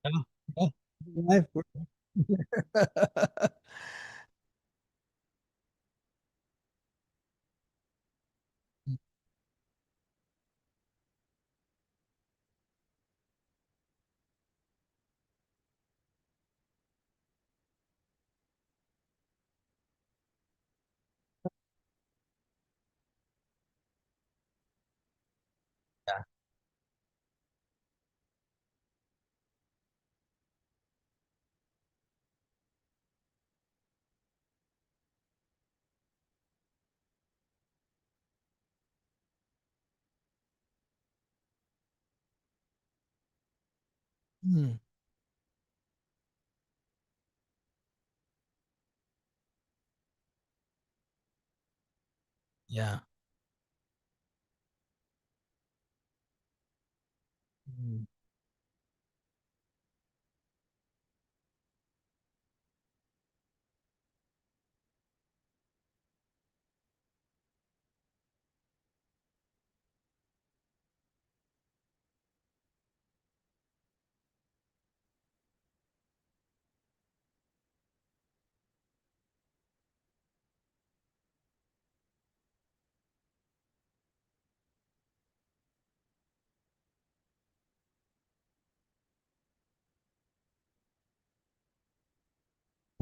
Yeah. Life. Yeah. Hmm. Yeah. Hmm.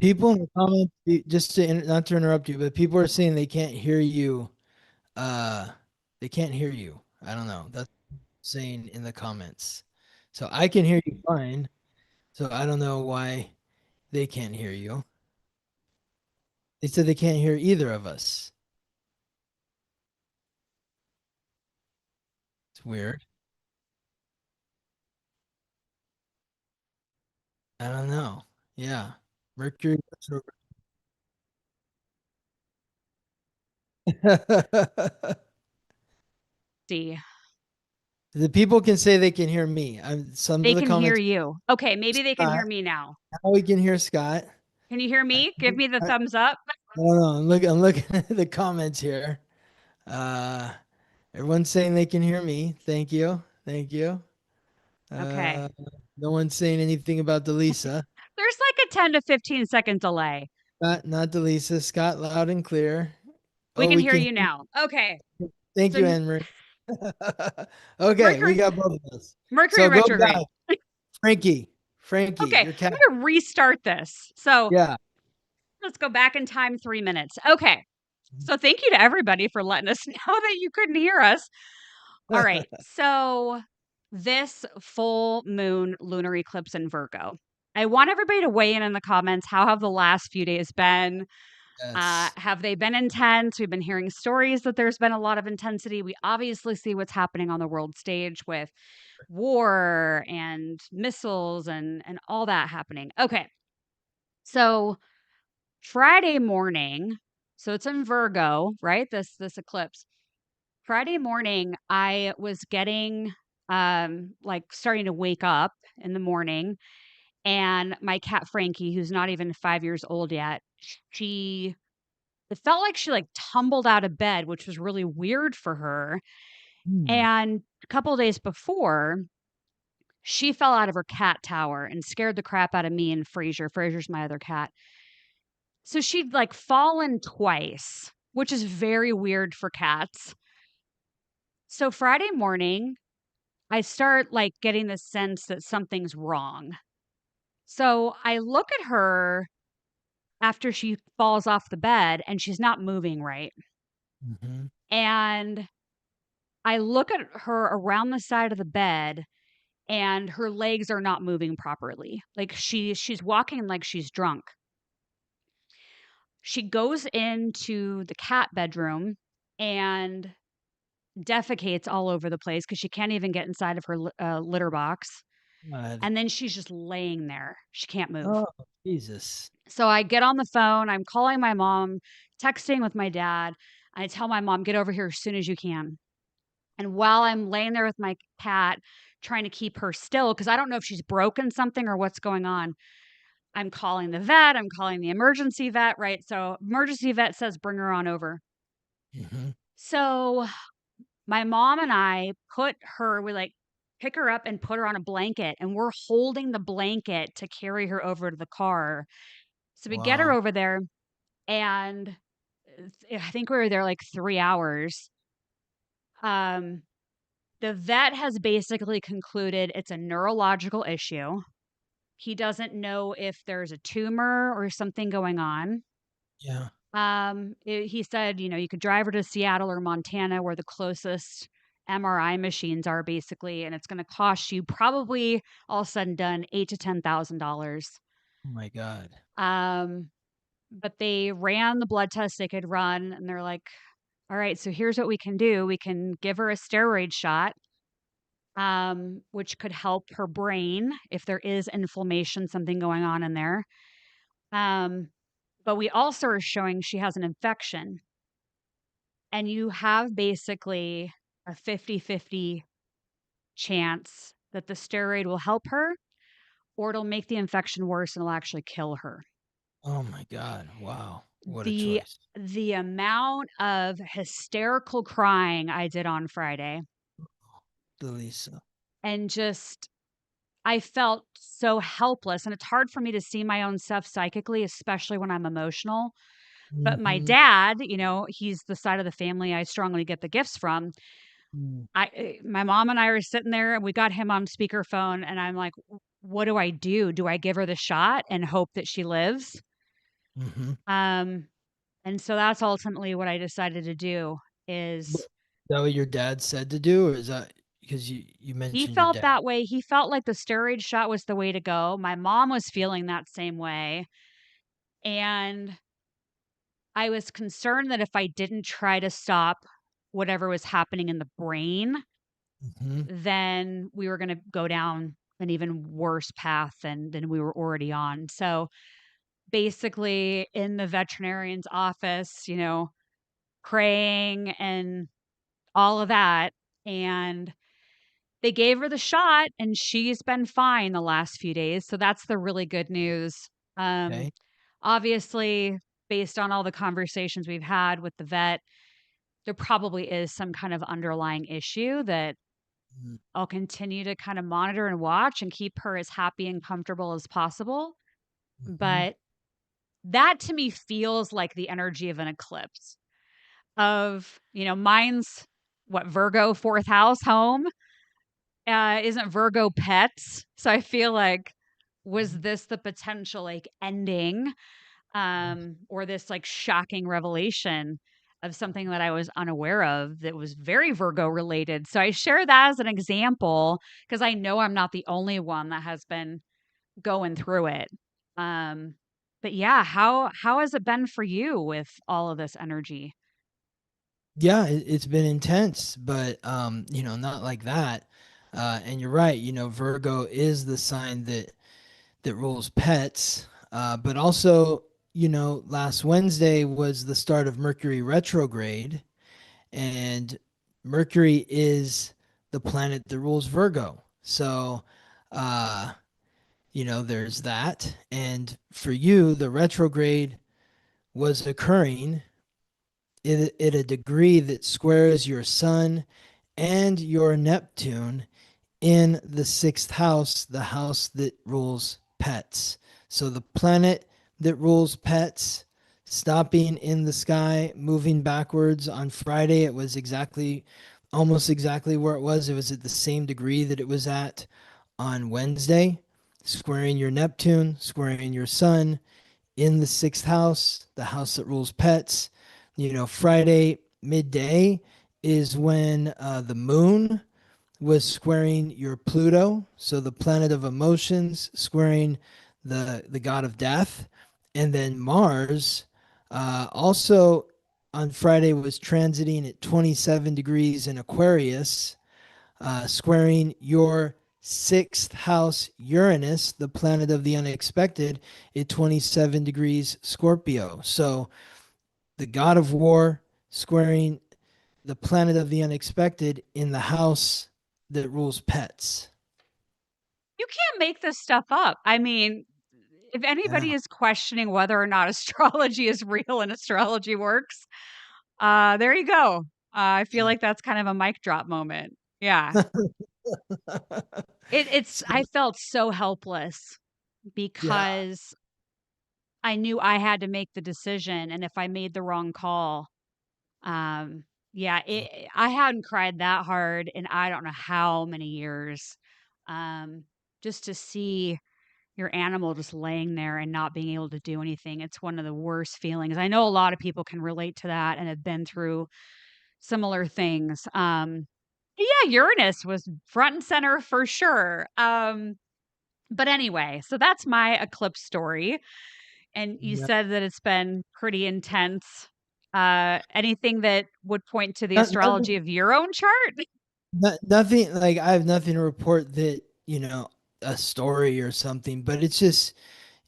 People in the comments, just to not to interrupt you, but people are saying they can't hear you. Uh, they can't hear you. I don't know. That's saying in the comments. So I can hear you fine. So I don't know why they can't hear you. They said they can't hear either of us. It's weird. I don't know. Yeah. Mercury. See, The people can say they can hear me. Some they of the can hear comments. you. Okay, maybe they can hear Scott. me now. Now we can hear Scott. Can you hear I, me? Give me the I thumbs up. don't know. I'm looking at the comments here. Uh, everyone's saying they can hear me. Thank you. Thank you. Okay. Uh, no one's saying anything about Dallisa. There's like a 10 to 15-second delay. Not Dallisa. Scott, loud and clear. We Oh, can we hear can. you now. Okay. Thank So you, Anne Marie. Okay, we Mercury got both of us. Mercury So go retrograde. back, Frankie. Frankie, Okay, your cat. I'm going to restart this. So Yeah. let's go back in time 3 minutes. Okay. So thank you to everybody for letting us know that you couldn't hear us. All right. So this full moon lunar eclipse in Virgo. I want everybody to weigh in the comments. How have the last few days been? Yes. Have they been intense? We've been hearing stories that there's been a lot of intensity. We obviously see what's happening on the world stage with war and missiles and all that happening. Okay. So Friday morning, so it's in Virgo, right? This eclipse. Friday morning, I was getting like starting to wake up in the morning, and my cat Frankie, who's not even 5 years old yet, she it felt like she like tumbled out of bed, which was really weird for her. Hmm. And a couple of days before, she fell out of her cat tower and scared the crap out of me and Fraser. Fraser's my other cat. So she'd like fallen twice, which is very weird for cats. So Friday morning, I start like getting the sense that something's wrong. So I look at her after she falls off the bed and she's not moving right. Hmm. And I look at her around the side of the bed and her legs are not moving properly. Like she's walking like she's drunk. She goes into the cat bedroom and defecates all over the place because she can't even get inside of her litter box. God. And then she's just laying there. She can't move. Oh, Jesus. So I get on the phone. I'm calling my mom, texting with my dad. I tell my mom, get over here as soon as you can. And while I'm laying there with my cat, trying to keep her still, because I don't know if she's broken something or what's going on, I'm calling the vet. I'm calling the emergency vet, right? So, emergency vet says, bring her on over. Hmm. So, my mom and I put her, we like pick her up and put her on a blanket, and we're holding the blanket to carry her over to the car. So we get her Wow. over there, and I think we were there like 3 hours. Um, the vet has basically concluded it's a neurological issue. He doesn't know if there's a tumor or something going on. Yeah. He said, you could drive her to Seattle or Montana where the closest MRI machines are basically, and it's going to cost you probably all said and done $8 to $10,000. Oh my God. Um, but they ran the blood tests they could run, and they're like, all right, so here's what we can do. We can give her a steroid shot, which could help her brain if there is inflammation, something going on in there. Um, but we also are showing she has an infection, and you have basically a 50-50 chance that the steroid will help her or it'll make the infection worse and it'll actually kill her. Oh my God. Wow. What a The choice. the amount of hysterical crying I did on Friday, Dallisa. and just I felt so helpless, and it's hard for me to see my own stuff psychically, especially when I'm emotional. But my Mm-hmm. dad, he's the side of the family I strongly get the gifts from. My mom and I were sitting there, and we got him on speakerphone, and I'm like, what do I do? Do I give her the shot and hope that she lives? Mm-hmm. Um, and so that's ultimately what I decided to do is Is that what your dad said to do, or is that because you he mentioned your felt dad? that way. He felt like the steroid shot was the way to go. My mom was feeling that same way. And I was concerned that if I didn't try to stop whatever was happening in the brain, Mm-hmm. then we were going to go down an even worse path than we were already on. So basically, in the veterinarian's office, praying and all of that. And they gave her the shot, and she's been fine the last few days. So that's the really good news. Um, Okay. Obviously, based on all the conversations we've had with the vet, there probably is some kind of underlying issue that I'll continue to kind of monitor and watch and keep her as happy and comfortable as possible. Mm-hmm. But that to me feels like the energy of an eclipse of, mine's what, Virgo, fourth house home, isn't Virgo pets. So I feel like, was this the potential like ending, or this like shocking revelation of something that I was unaware of that was very Virgo related. So I share that as an example because I know I'm not the only one that has been going through it. Um, but yeah, how has it been for you with all of this energy? Yeah, it's been intense, but not like that. And you're right. Virgo is the sign that rules pets. But also, last Wednesday was the start of Mercury retrograde, and Mercury is the planet that rules Virgo. So, uh, there's that. And for you, the retrograde was occurring at a degree that squares your Sun and your Neptune in the sixth house, the house that rules pets. So the planet that rules pets stopping in the sky, moving backwards on Friday, it was almost exactly where it was. It was at the same degree that it was at on Wednesday, squaring your Neptune, squaring your Sun in the sixth house, the house that rules pets. Friday midday is when the moon was squaring your Pluto, so the planet of emotions, squaring the god of death, and then Mars also on Friday was transiting at 27 degrees in Aquarius, squaring your sixth house Uranus, the planet of the unexpected, at 27 degrees Scorpio. So the god of war squaring the planet of the unexpected in the house that rules pets. You can't make this stuff up. I mean, if Yeah. anybody is questioning whether or not astrology is real and astrology works, there you go. I feel Yeah. like that's kind of a mic drop moment. Yeah. It's So, I felt so helpless yeah. because I knew I had to make the decision, and if I made the wrong call, yeah, I hadn't cried that hard in I don't know how many years. Um, just to see your animal just laying there and not being able to do anything, it's one of the worst feelings. I know a lot of people can relate to that and have been through similar things. Yeah, Uranus was front and center for sure. But anyway, so that's my eclipse story. And you Yeah. said that it's been pretty intense. Anything that would point to the astrology Nothing, of your own chart? nothing like I have nothing to report that, a story or something, but it's just,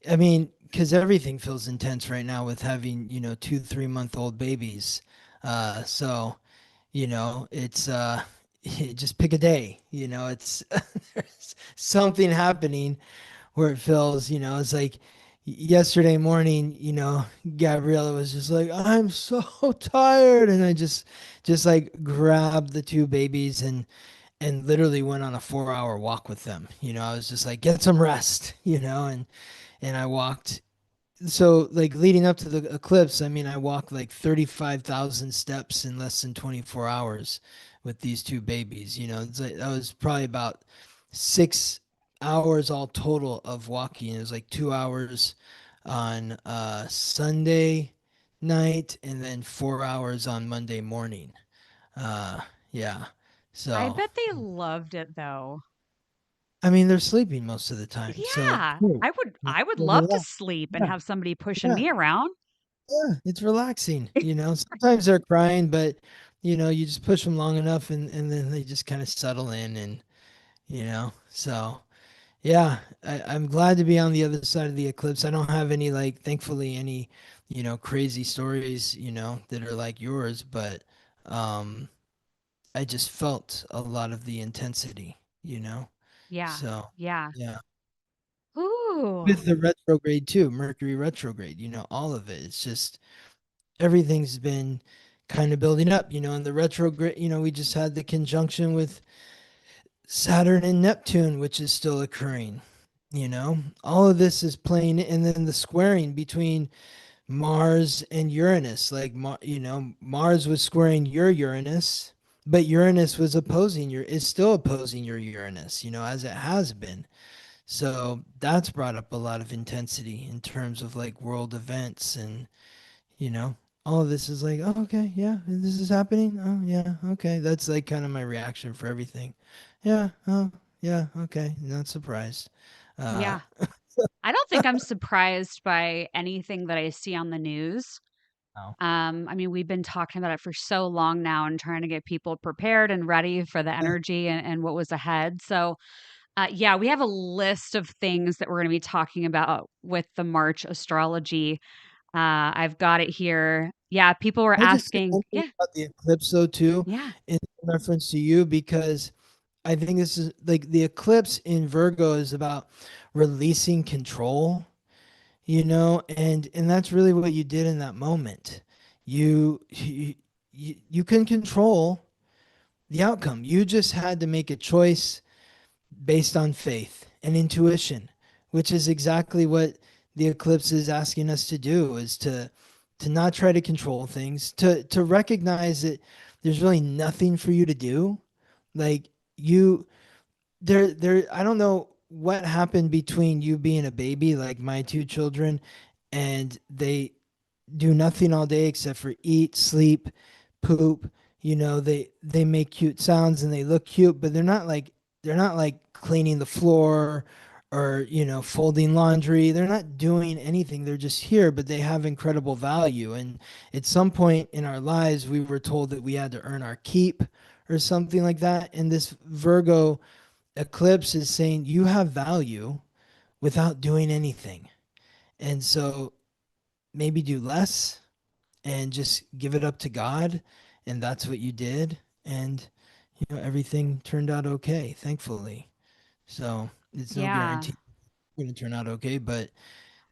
I mean, because everything feels intense right now with having, 2, 3 month old babies. So, it's, just pick a day, it's there's something happening where it feels, it's like yesterday morning, Gabriella was just like, I'm so tired. And I just like grabbed the two babies and literally went on a 4 hour walk with them. I was just like, get some rest, and I walked. So like leading up to the eclipse, I mean, I walked like 35,000 steps in less than 24 hours with these two babies. It's like, that was probably about 6 hours all total of walking. It was like 2 hours on Sunday night and then 4 hours on Monday morning. Uh, yeah. I So, bet they loved it though. I mean, they're sleeping most of the time. So, Yeah, cool. I would They're love to relaxed. sleep and Yeah. have somebody pushing Yeah. me around. Yeah, it's relaxing. Sometimes they're crying, but you just push them long enough and then they just kind of settle in and so yeah, I'm glad to be on the other side of the eclipse. I don't have any like thankfully any, crazy stories, that are like yours, but um I just felt a lot of the intensity. Yeah, So yeah. yeah. Ooh, With the retrograde too, Mercury retrograde, all of it. It's just everything's been kind of building up, and the retrograde, we just had the conjunction with Saturn and Neptune, which is still occurring. All of this is playing, and then the squaring between Mars and Uranus. Like, Mars was squaring your Uranus, but Uranus was opposing is still opposing your Uranus, as it has been. So that's brought up a lot of intensity in terms of like world events and you know all of this is like, oh, okay, yeah, this is happening, oh yeah, okay, that's like kind of my reaction for everything. Yeah, oh yeah, okay, not surprised. uh yeah. I don't think I'm surprised by anything that I see on the news. no. I mean, we've been talking about it for so long now and trying to get people prepared and ready for the Yeah, energy and what was ahead. So, yeah, we have a list of things that we're going to be talking about with the March astrology. I've got it here. Yeah, people were I just say asking. one thing Yeah, about the eclipse though too, yeah, in reference to you, because I think this is like the eclipse in Virgo is about releasing control, and that's really what you did in that moment. You can control the outcome. You just had to make a choice based on faith and intuition, which is exactly what the eclipse is asking us to do, is to not try to control things, to recognize that there's really nothing for you to do. Like, you there I don't know what happened between you being a baby, like my two children, and they do nothing all day except for eat, sleep, poop. They make cute sounds and they look cute, but they're not like cleaning the floor or folding laundry. They're not doing anything. They're just here, but they have incredible value. And at some point in our lives, we were told that we had to earn our keep or something like that. And this Virgo eclipse is saying you have value without doing anything. And so maybe do less and just give it up to God. And that's what you did. And, everything turned out okay, thankfully. So it's no yeah, guarantee it's going to turn out okay, but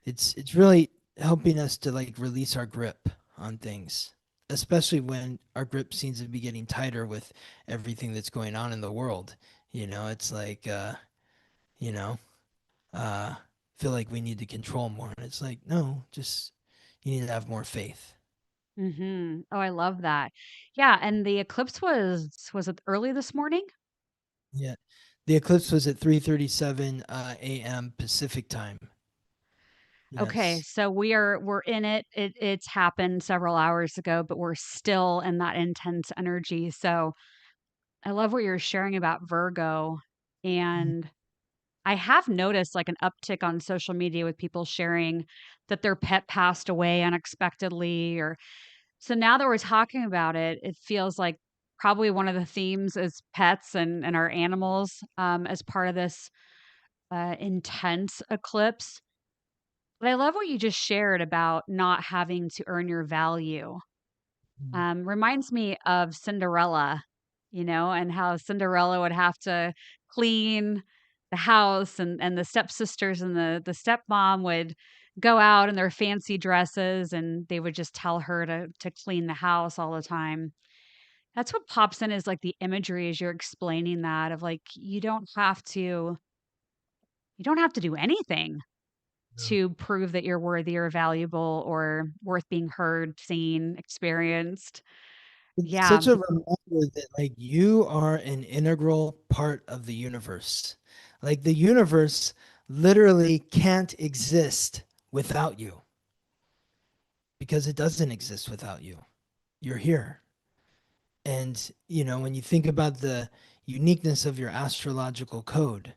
it's really helping us to like release our grip on things, especially when our grip seems to be getting tighter with everything that's going on in the world. It's like, you know, uh, feel like we need to control more. And it's like, no, just you need to have more faith. Oh, I love that. Yeah, and the eclipse was it early this morning? Yeah. The eclipse was at 3:37 a.m. Pacific time. Okay, Yes. so we're in it. It's happened several hours ago, but we're still in that intense energy. So I love what you're sharing about Virgo. Mm. And I have noticed like an uptick on social media with people sharing that their pet passed away unexpectedly. Or so now that we're talking about it, it feels like probably one of the themes is pets and our animals as part of this intense eclipse. But I love what you just shared about not having to earn your value. Mm. Reminds me of Cinderella, and how Cinderella would have to clean the house, and the stepsisters and the stepmom would go out in their fancy dresses, and they would just tell her to clean the house all the time. That's what pops in is like the imagery as you're explaining that of like you don't have to do anything No. to prove that you're worthy or valuable or worth being heard, seen, experienced. It's Yeah, such a reminder that like you are an integral part of the universe. Like the universe literally can't exist without you because it doesn't exist without you. You're here. And when you think about the uniqueness of your astrological code,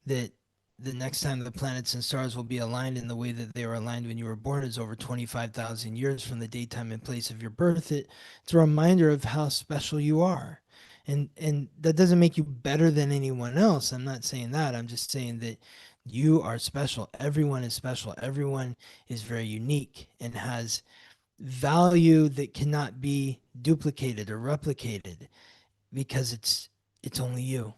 that the next time the planets and stars will be aligned in the way that they were aligned when you were born is over 25,000 years from the date, time, and place of your birth. It's a reminder of how special you are. And that doesn't make you better than anyone else. I'm not saying that. I'm just saying that you are special. Everyone is special. Everyone is very unique and has value that cannot be duplicated or replicated because it's only you.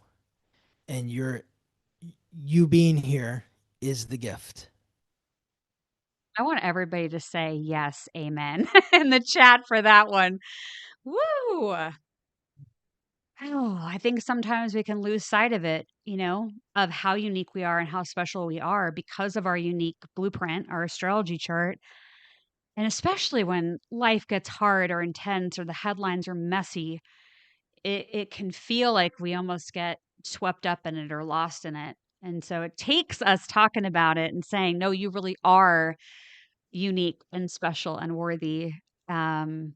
And you being here is the gift. I want everybody to say yes, amen in the chat for that one. Woo! Oh, I think sometimes we can lose sight of it, of how unique we are and how special we are because of our unique blueprint, our astrology chart. And especially when life gets hard or intense or the headlines are messy, it can feel like we almost get swept up in it or lost in it. And so it takes us talking about it and saying, no, you really are unique and special and worthy. Um,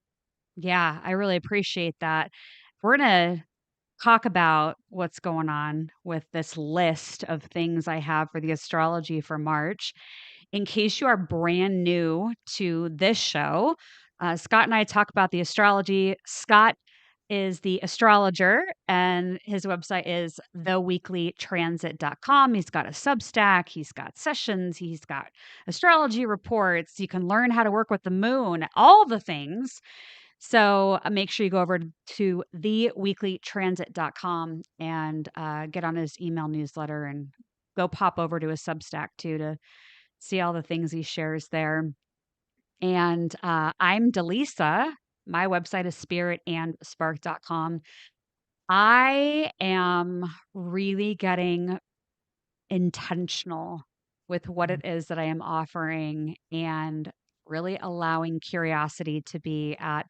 yeah, I really appreciate that. We're going to talk about what's going on with this list of things I have for the astrology for March. In case you are brand new to this show, Scott and I talk about the astrology. Scott is the astrologer, and his website is theweeklytransit.com. He's got a Substack, he's got sessions, he's got astrology reports. You can learn how to work with the moon, all the things. So make sure you go over to theweeklytransit.com and get on his email newsletter, and go pop over to his Substack too to see all the things he shares there. And I'm Dallisa. My website is spiritandspark.com. I am really getting intentional with what it is that I am offering and really allowing curiosity to be at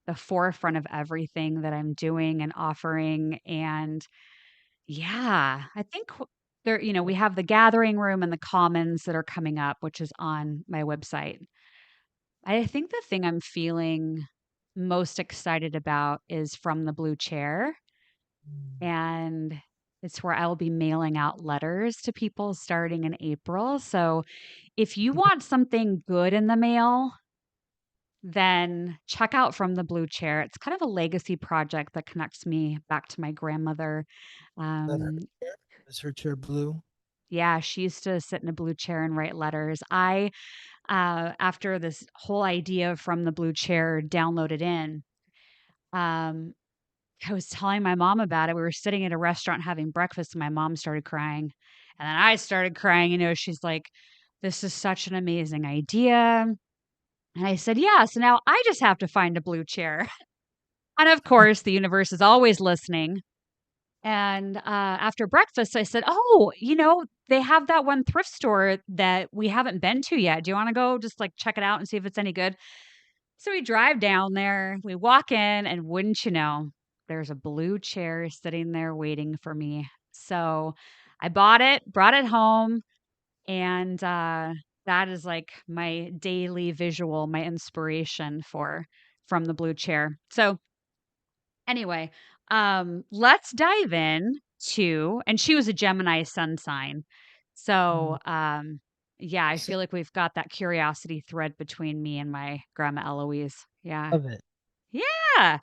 the forefront of everything that I'm doing and offering. And yeah, I think there, we have the gathering room and the commons that are coming up, which is on my website. I think the thing I'm feeling most excited about is from the blue chair. And it's where I will be mailing out letters to people starting in April. So if you want something good in the mail, then check out From the Blue Chair. It's kind of a legacy project that connects me back to my grandmother. That her Um, chair is her chair blue. yeah, she used to sit in a blue chair and write letters. After this whole idea From the Blue Chair downloaded in, um, I was telling my mom about it. We were sitting at a restaurant having breakfast, and my mom started crying. And then I started crying. She's like, "This is such an amazing idea." And I said, "Yeah, so now I just have to find a blue chair." And of course, the universe is always listening. And after breakfast, I said, "Oh, they have that one thrift store that we haven't been to yet. Do you want to go just like check it out and see if it's any good?" So we drive down there, we walk in, and wouldn't you know, there's a blue chair sitting there waiting for me. So I bought it, brought it home, and that is like my daily visual, my inspiration for from the blue chair. So anyway, let's dive in to, and she was a Gemini sun sign. So, yeah, I So, feel like we've got that curiosity thread between me and my grandma Eloise. Yeah. love it. Yeah.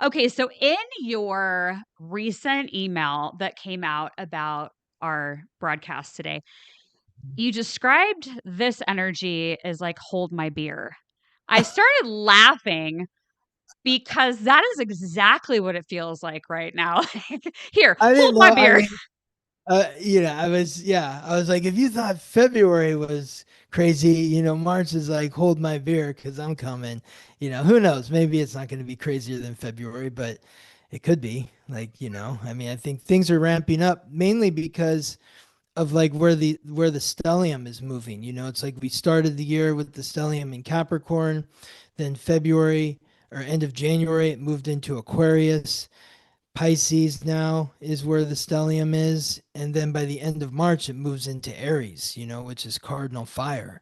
Okay. So, in your recent email that came out about our broadcast today, you described this energy as like, hold my beer. I started laughing because that is exactly what it feels like right now. Here, I hold didn't my know. I beer. mean, I was like, if you thought February was crazy, March is like, hold my beer because I'm coming. Who knows? Maybe it's not going to be crazier than February, but it could be. Like, I mean, I think things are ramping up mainly because of like where the stellium is moving. It's like we started the year with the stellium in Capricorn, then February or end of January it moved into Aquarius. Pisces now is where the stellium is, and then by the end of March it moves into Aries, which is cardinal fire.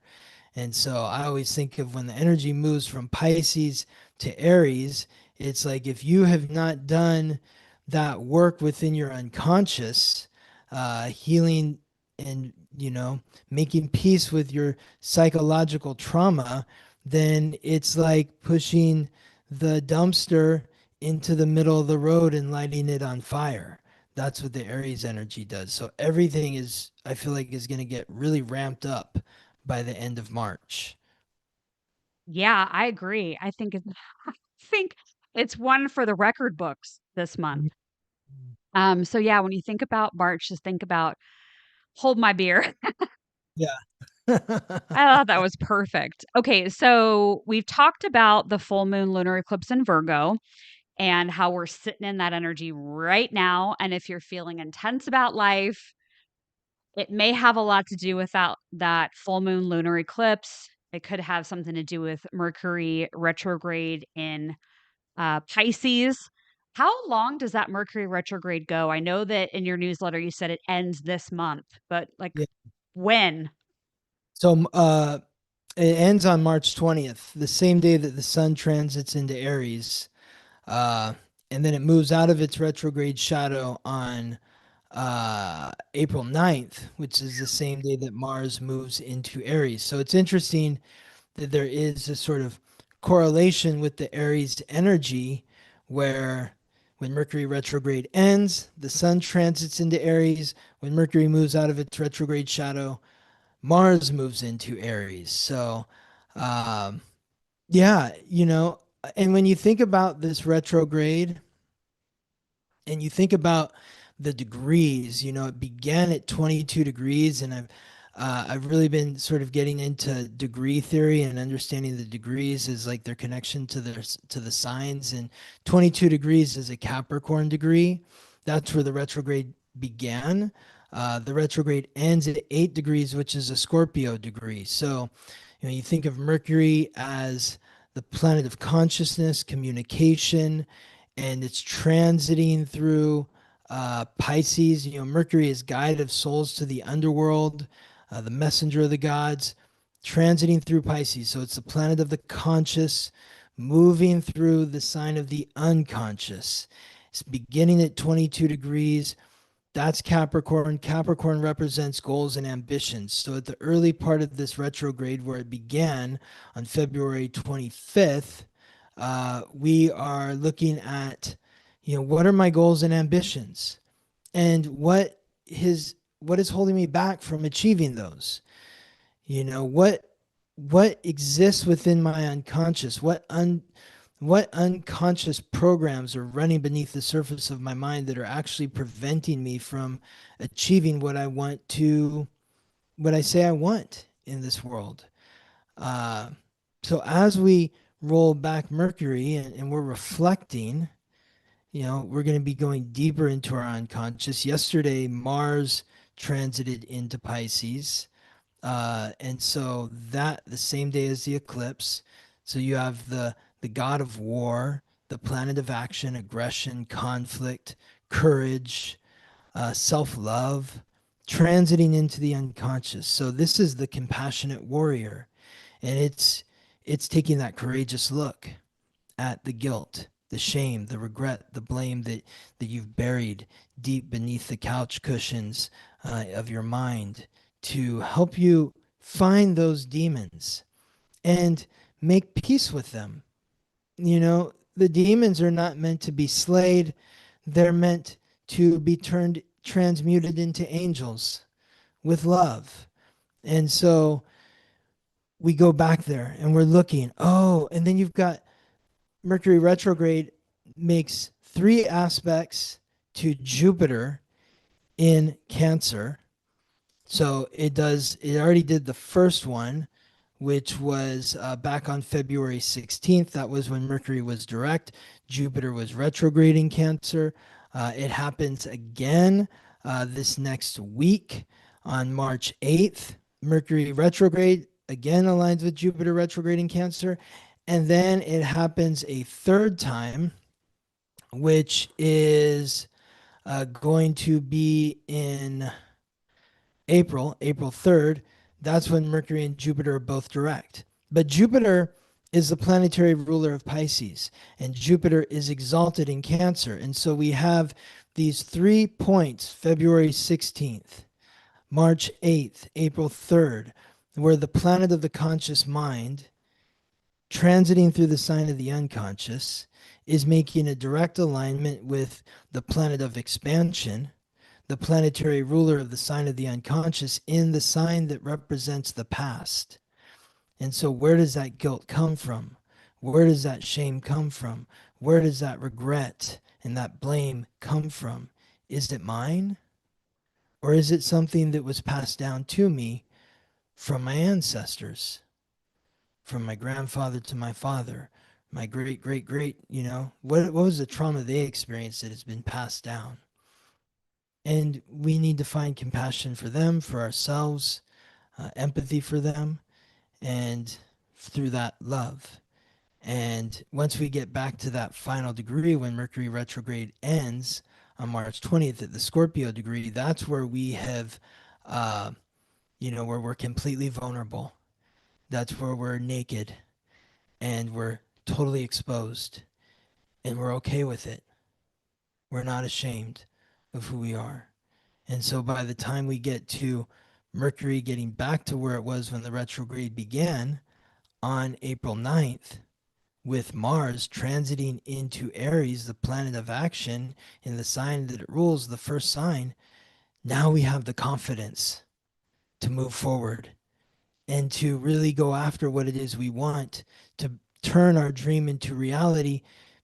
And so I always think of when the energy moves from Pisces to Aries, it's like if you have not done that work within your unconscious, healing and, making peace with your psychological trauma, then it's like pushing the dumpster into the middle of the road and lighting it on fire. That's what the Aries energy does. So everything is, I feel like, is going to get really ramped up by the end of March. Yeah, I agree. I think it's one for the record books this month. Mhm. So yeah, when you think about March, just think about hold my beer. Yeah. I thought that was perfect. Okay, so we've talked about the full moon lunar eclipse in Virgo and how we're sitting in that energy right now. And if you're feeling intense about life, it may have a lot to do with that full moon lunar eclipse. It could have something to do with Mercury retrograde in Pisces. How long does that Mercury retrograde go? I know that in your newsletter you said it ends this month, but like Yeah. when? So it ends on March 20th, the same day that the sun transits into Aries. Uh, and then it moves out of its retrograde shadow on April 9th, which is the same day that Mars moves into Aries. So it's interesting that there is a sort of correlation with the Aries energy where when Mercury retrograde ends, the sun transits into Aries. When Mercury moves out of its retrograde shadow, Mars moves into Aries. So, um, yeah, and when you think about this retrograde, and you think about the degrees, it began at 22 degrees, and I've really been sort of getting into degree theory and understanding the degrees is like their connection to the signs. And 22 degrees is a Capricorn degree. That's where the retrograde began. The retrograde ends at 8 degrees, which is a Scorpio degree. So, you think of Mercury as the planet of consciousness, communication, and it's transiting through Pisces. Mercury is guide of souls to the underworld, the messenger of the gods, transiting through Pisces. So it's the planet of the conscious, moving through the sign of the unconscious. It's beginning at 22 degrees. That's Capricorn. Capricorn represents goals and ambitions. So at the early part of this retrograde, where it began on February 25th, we are looking at, what are my goals and ambitions, and what is holding me back from achieving those. What exists within my unconscious. What unconscious programs are running beneath the surface of my mind that are actually preventing me from achieving what I say I want in this world. Uh, so as we roll back Mercury and we're reflecting, we're going to be going deeper into our unconscious. Yesterday, Mars transited into Pisces. And so that the same day as the eclipse, so you have the god of war, the planet of action, aggression, conflict, courage, self-love, transiting into the unconscious. So this is the compassionate warrior, and it's taking that courageous look at the guilt, the shame, the regret, the blame that you've buried deep beneath the couch cushions of your mind, to help you find those demons and make peace with them. The demons are not meant to be slayed, they're meant to be transmuted into angels with love. And so we go back there and we're looking. Oh, and then you've got Mercury retrograde makes three aspects to Jupiter in Cancer. So it already did the first one, which was back on February 16th. That was when Mercury was direct. Jupiter was retrograde in Cancer. It happens again this next week on March 8th. Mercury retrograde again aligns with Jupiter retrograde in Cancer. And then it happens a third time, which is going to be in April 3rd. That's when Mercury and Jupiter are both direct. But Jupiter is the planetary ruler of Pisces, and Jupiter is exalted in Cancer. And so we have these 3 points, February 16th, March 8th, April 3rd, where the planet of the conscious mind, transiting through the sign of the unconscious, is making a direct alignment with the planet of expansion, the planetary ruler of the sign of the unconscious, in the sign that represents the past. And so, where does that guilt come from? Where does that shame come from? Where does that regret and that blame come from? Is it mine? Or is it something that was passed down to me from my ancestors, from my grandfather to my father, my great, great, great, what was the trauma they experienced that has been passed down? And we need to find compassion for them, for ourselves, empathy for them, and through that, love. And once we get back to that final degree, when Mercury retrograde ends on March 20th at the Scorpio degree, that's where we have, where we're completely vulnerable. That's where we're naked and we're totally exposed, and we're okay with it. We're not ashamed of who we are. And so by the time we get to Mercury getting back to where it was when the retrograde began on April 9th, with Mars transiting into Aries, the planet of action, in the sign that it rules, the first sign, now we have the confidence to move forward and to really go after what it is we want, to turn our dream into reality,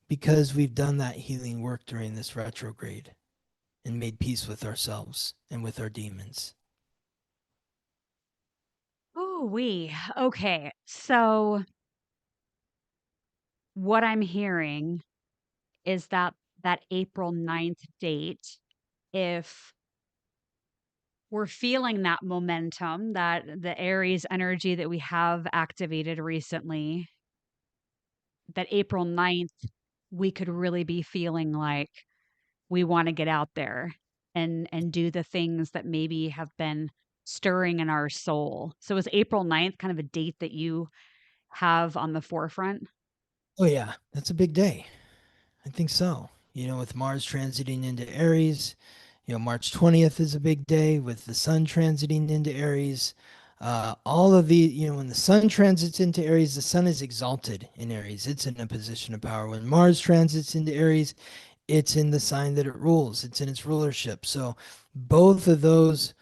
because we've done that healing work during this retrograde and made peace with ourselves and with our demons. Oh, okay. So what I'm hearing is that April 9th date, if we're feeling that momentum, that the Aries energy that we have activated recently, that April 9th, we could really be feeling like we want to get out there and do the things that maybe have been stirring in our soul. So is April 9th kind of a date that you have on the forefront? Oh, yeah, that's a big day. I think so. With Mars transiting into Aries, March 20th is a big day with the sun transiting into Aries. All of when the sun transits into Aries, the sun is exalted in Aries. It's in a position of power. When Mars transits into Aries, it's in the sign that it rules. It's in its rulership. So both of those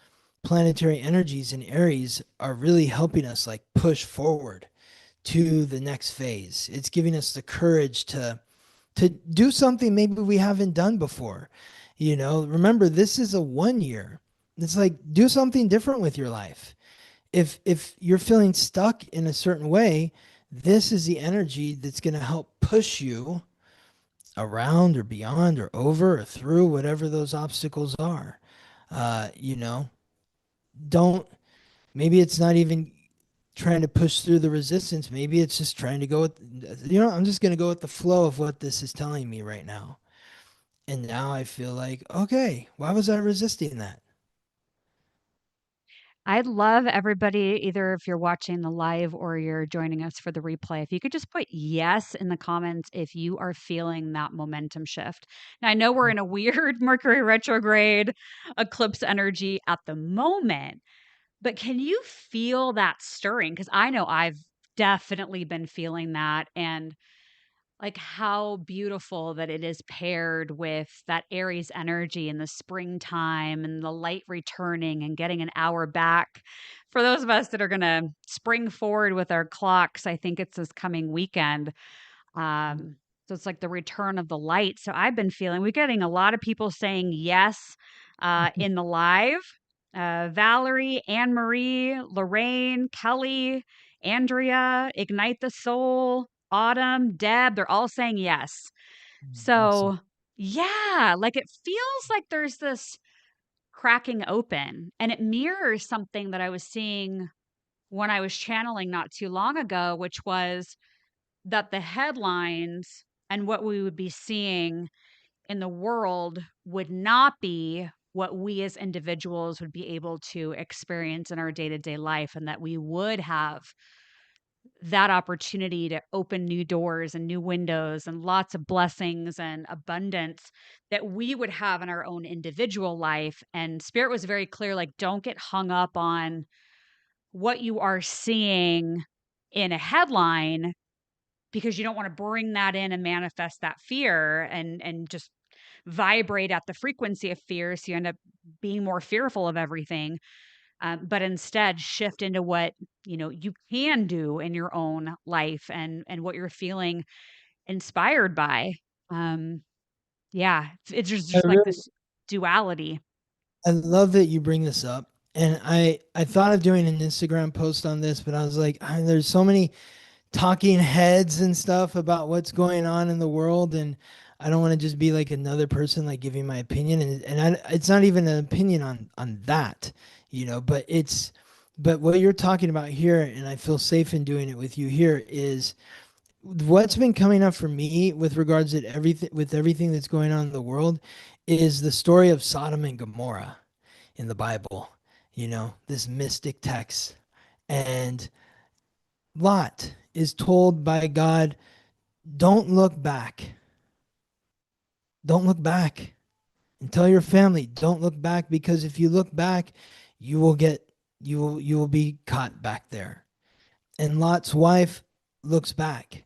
planetary energies in Aries are really helping us like push forward to the next phase. It's giving us the courage to do something maybe we haven't done before. Remember, this is a 1 year. It's like, do something different with your life. If you're feeling stuck in a certain way, this is the energy that's going to help push you around or beyond or over or through whatever those obstacles are. You know, don't, maybe it's not even trying to push through the resistance. Maybe it's just trying to go with, I'm just going to go with the flow of what this is telling me right now. And now I feel like, okay, why was I resisting that? I'd love everybody, either if you're watching the live or you're joining us for the replay, if you could just put yes in the comments if you are feeling that momentum shift. Now, I know we're in a weird Mercury retrograde eclipse energy at the moment, but can you feel that stirring? Because I know I've definitely been feeling that. And like how beautiful that it is paired with that Aries energy in the springtime and the light returning and getting an hour back. For those of us that are going to spring forward with our clocks, I think it's this coming weekend. So it's like the return of the light. So I've been feeling, we're getting a lot of people saying yes in the live. Valerie, Anne Marie, Lorraine, Kelly, Andrea, Ignite the Soul, Autumn, Deb, they're all saying yes. Awesome. So, yeah, like it feels like there's this cracking open and it mirrors something that I was seeing when I was channeling not too long ago, which was that the headlines and what we would be seeing in the world would not be what we as individuals would be able to experience in our day-to-day life, and that we would have that opportunity to open new doors and new windows and lots of blessings and abundance that we would have in our own individual life. And Spirit was very clear, like, don't get hung up on what you are seeing in a headline, because you don't want to bring that in and manifest that fear and just vibrate at the frequency of fear, so you end up being more fearful of everything. But instead shift into what you can do in your own life and what you're feeling inspired by. um yeah, it's I just like really, this duality. I love that you bring this up. And I thought of doing an Instagram post on this, but I was like, there's so many talking heads and stuff about what's going on in the world, and I don't want to just be like another person like giving my opinion, it's not even an opinion on that, but but what you're talking about here, and I feel safe in doing it with you here, is what's been coming up for me with regards to everything that's going on in the world is the story of Sodom and Gomorrah in the Bible, this mystic text. And Lot is told by God, don't look back. Don't look back. And tell your family, don't look back, because if you look back, you will be caught back there. And Lot's wife looks back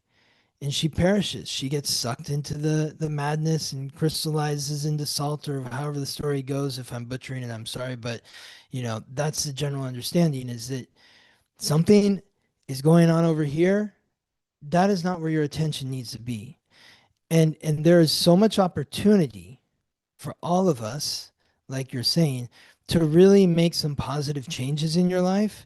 and she perishes. She gets sucked into the madness and crystallizes into salt, or however the story goes. If I'm butchering it, I'm sorry, but that's the general understanding, is that something is going on over here. That is not where your attention needs to be. And there is so much opportunity for all of us, like you're saying, to really make some positive changes in your life.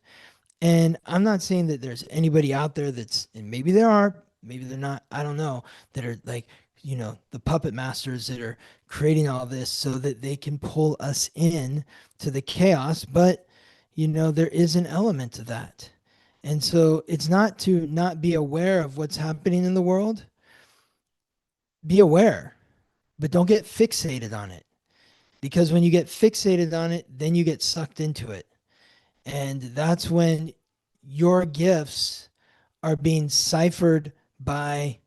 And I'm not saying that there's anybody out there that's, and maybe there are, maybe they're not, I don't know, that are like, the puppet masters that are creating all this so that they can pull us in to the chaos. But, there is an element to that. And so it's not to not be aware of what's happening in the world. Be aware, but don't get fixated on it. Because when you get fixated on it, then you get sucked into it. And that's when your gifts are being ciphered by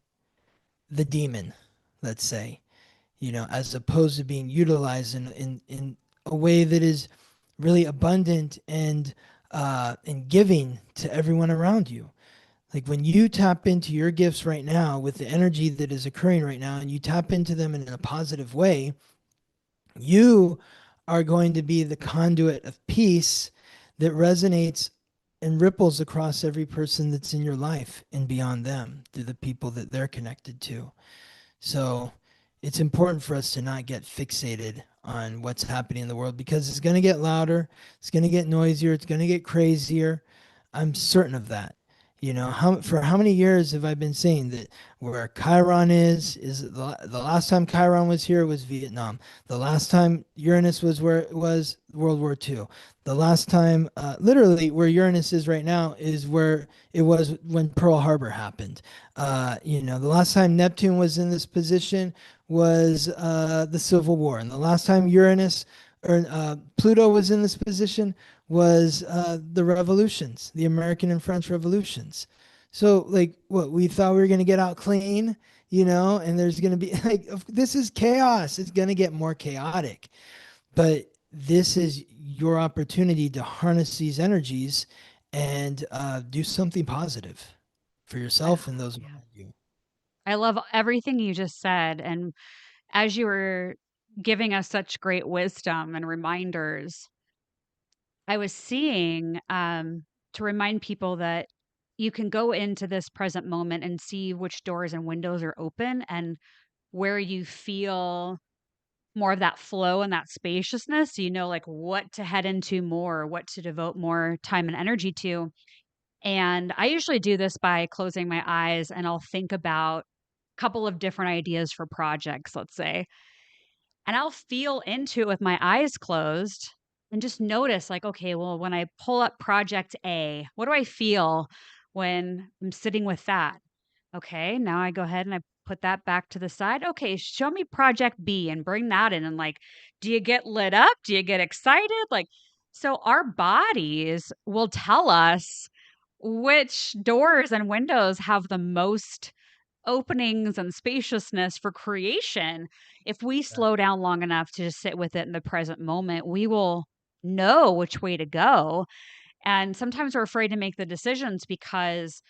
the demon, let's say, as opposed to being utilized in a way that is really abundant and giving to everyone around you. Like when you tap into your gifts right now with the energy that is occurring right now, and you tap into them in a positive way, you are going to be the conduit of peace that resonates and ripples across every person that's in your life and beyond them, to the people that they're connected to. So it's important for us to not get fixated on what's happening in the world, because it's going to get louder, it's going to get noisier, it's going to get crazier. I'm certain of that. You know, for how many years have I been saying that where Chiron is the last time Chiron was here was Vietnam. The last time Uranus was where it was World War II. The last time, literally where Uranus is right now is where it was when Pearl Harbor happened. You know, the last time Neptune was in this position was the Civil War. And the last time Uranus or Pluto was in this position was the revolutions, the American and French revolutions. So, like, what we thought we were going to get out clean, you know, and there's going to be like, this is chaos. It's going to get more chaotic. But this is your opportunity to harness these energies and do something positive for Oh, yourself and those yeah. around you. I love everything you just said. And as you were giving us such great wisdom and reminders, I was seeing to remind people that you can go into this present moment and see which doors and windows are open and where you feel more of that flow and that spaciousness. So you know, like what to head into more, what to devote more time and energy to. And I usually do this by closing my eyes and I'll think about a couple of different ideas for projects, let's say. And I'll feel into it with my eyes closed and just notice, like, okay, well, when I pull up project A, what do I feel when I'm sitting with that? Okay, now I go ahead and I put that back to the side. Okay, show me project B and bring that in. And like, do you get lit up? Do you get excited? Like, so our bodies will tell us which doors and windows have the most openings and spaciousness for creation. If we slow down long enough to just sit with it in the present moment, we will know which way to go. And sometimes we're afraid to make the decisions because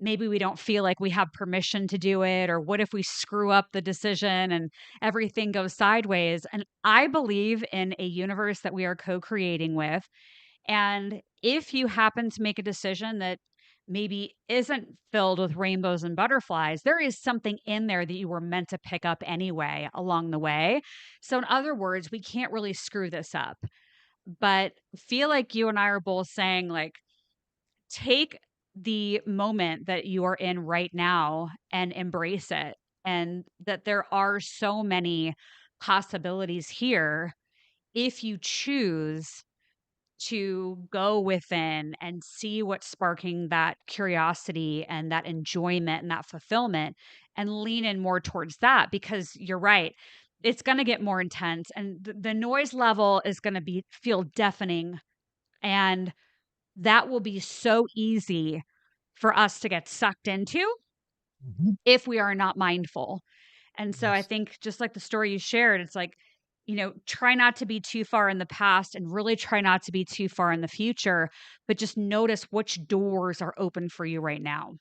maybe we don't feel like we have permission to do it, or what if we screw up the decision and everything goes sideways. And I believe in a universe that we are co-creating with, and if you happen to make a decision that maybe isn't filled with rainbows and butterflies, there is something in there that you were meant to pick up anyway along the way. So in other words, we can't really screw this up. But feel like you and I are both saying, like, take the moment that you are in right now and embrace it. And that there are so many possibilities here if you choose to go within and see what's sparking that curiosity and that enjoyment and that fulfillment, and lean in more towards that, because you're right, it's going to get more intense and the noise level is going to be feel deafening, and that will be so easy for us to get sucked into Mhm. if we are not mindful. And so I Yes. think just like the story you shared, it's like, try not to be too far in the past and really try not to be too far in the future, but just notice which doors are open for you right now.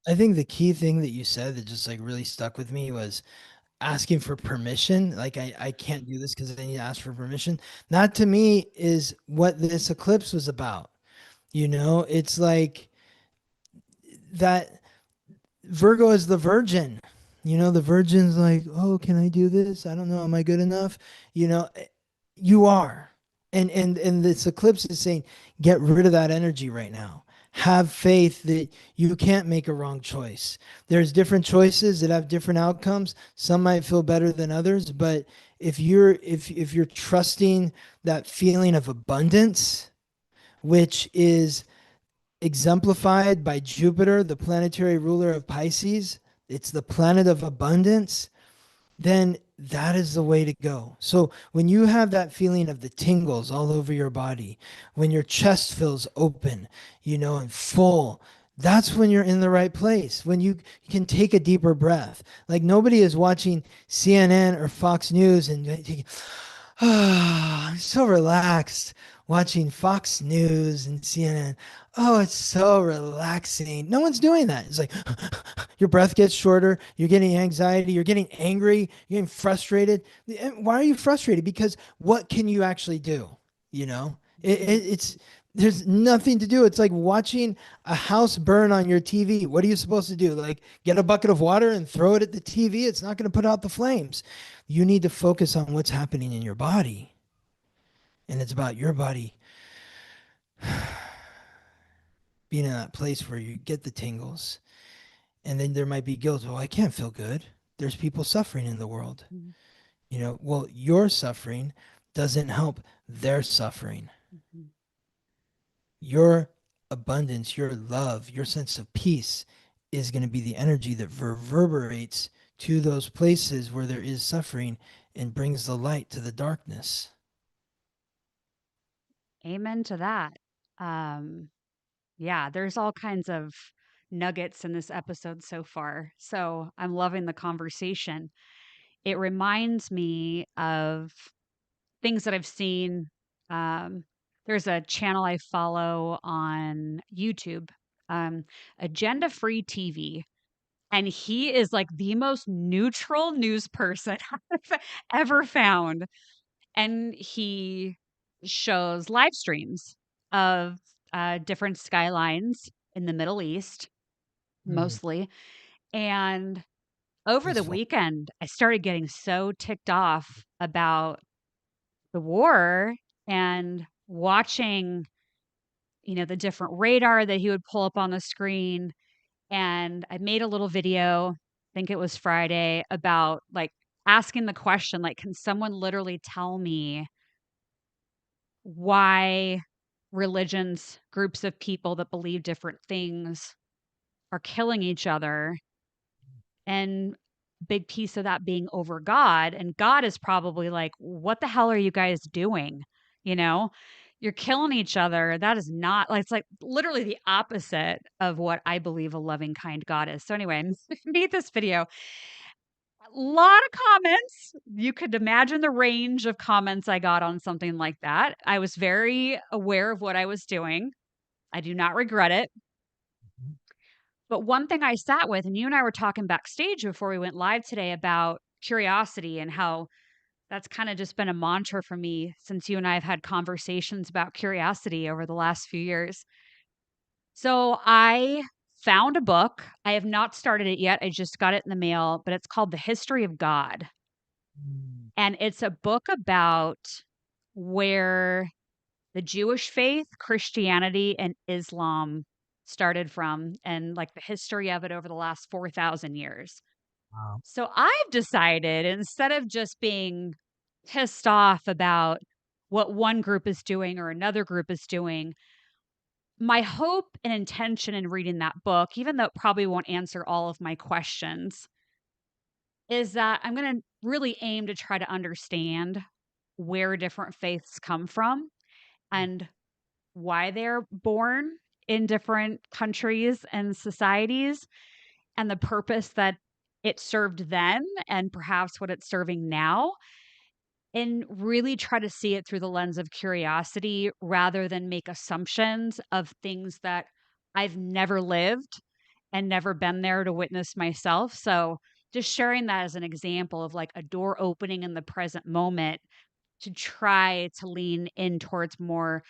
I think the key thing that you said that just like really stuck with me was asking for permission. Like I can't do this because I need to ask for permission. That to me is what this eclipse was about. You know, it's like that Virgo is the virgin. You know, the virgin's like, oh, can I do this? I don't know. Am I good enough? You know, you are. And this eclipse is saying, get rid of that energy right now. Have faith that you can't make a wrong choice. There's different choices that have different outcomes. Some might feel better than others, but if you're trusting that feeling of abundance, which is exemplified by Jupiter, the planetary ruler of Pisces, it's the planet of abundance, then that is the way to go. So when you have that feeling of the tingles all over your body, when your chest feels open, you know, and full, that's when you're in the right place. When you can take a deeper breath. Like nobody is watching CNN or Fox News and thinking, oh, I'm so relaxed watching Fox News and CNN. Oh, it's so relaxing. No one's doing that. It's like your breath gets shorter. You're getting anxiety. You're getting angry. You're getting frustrated. And why are you frustrated? Because what can you actually do? You know, it's there's nothing to do. It's like watching a house burn on your TV. What are you supposed to do? Like get a bucket of water and throw it at the TV? It's not going to put out the flames. You need to focus on what's happening in your body. And it's about your body being in that place where you get the tingles, and then there might be guilt. Well, I can't feel good. There's people suffering in the world. Mhm. Well, your suffering doesn't help their suffering. Mhm. Your abundance, your love, your sense of peace is going to be the energy that reverberates to those places where there is suffering and brings the light to the darkness. Amen to that. Um, yeah, there's all kinds of nuggets in this episode so far. So I'm loving the conversation. It reminds me of things that I've seen. Um, there's a channel I follow on YouTube, Agenda Free TV. And he is like the most neutral news person I've ever found. And he shows live streams of different skylines in the Middle East, Mm, mostly. And over the peaceful. weekend, I started getting so ticked off about the war and watching, the different radar that he would pull up on the screen. And I made a little video, I think it was Friday, about like asking the question, like, can someone literally tell me why religions, groups of people that believe different things are killing each other? And big piece of that being over God. And God is probably like, what the hell are you guys doing? You know, you're killing each other. That is not like, it's like literally the opposite of what I believe a loving, kind God is. So, anyway, I made this video. A lot of comments. You could imagine the range of comments I got on something like that. I was very aware of what I was doing. I do not regret it. But one thing I sat with, and you and I were talking backstage before we went live today about curiosity and how that's kind of just been a mantra for me since you and I have had conversations about curiosity over the last few years. So I found a book. I have not started it yet. I just got it in the mail, but it's called The History of God. Mm, And it's a book about where the Jewish faith, Christianity, and Islam started from, and like the history of it over the last 4,000 years. wow. So I've decided instead of just being pissed off about what one group is doing or another group is doing, my hope and intention in reading that book, even though it probably won't answer all of my questions, is that I'm going to really aim to try to understand where different faiths come from and why they're born in different countries and societies, and the purpose that it served then and perhaps what it's serving now, and really try to see it through the lens of curiosity rather than make assumptions of things that I've never lived and never been there to witness myself. So just sharing that as an example of like a door opening in the present moment to try to lean in towards more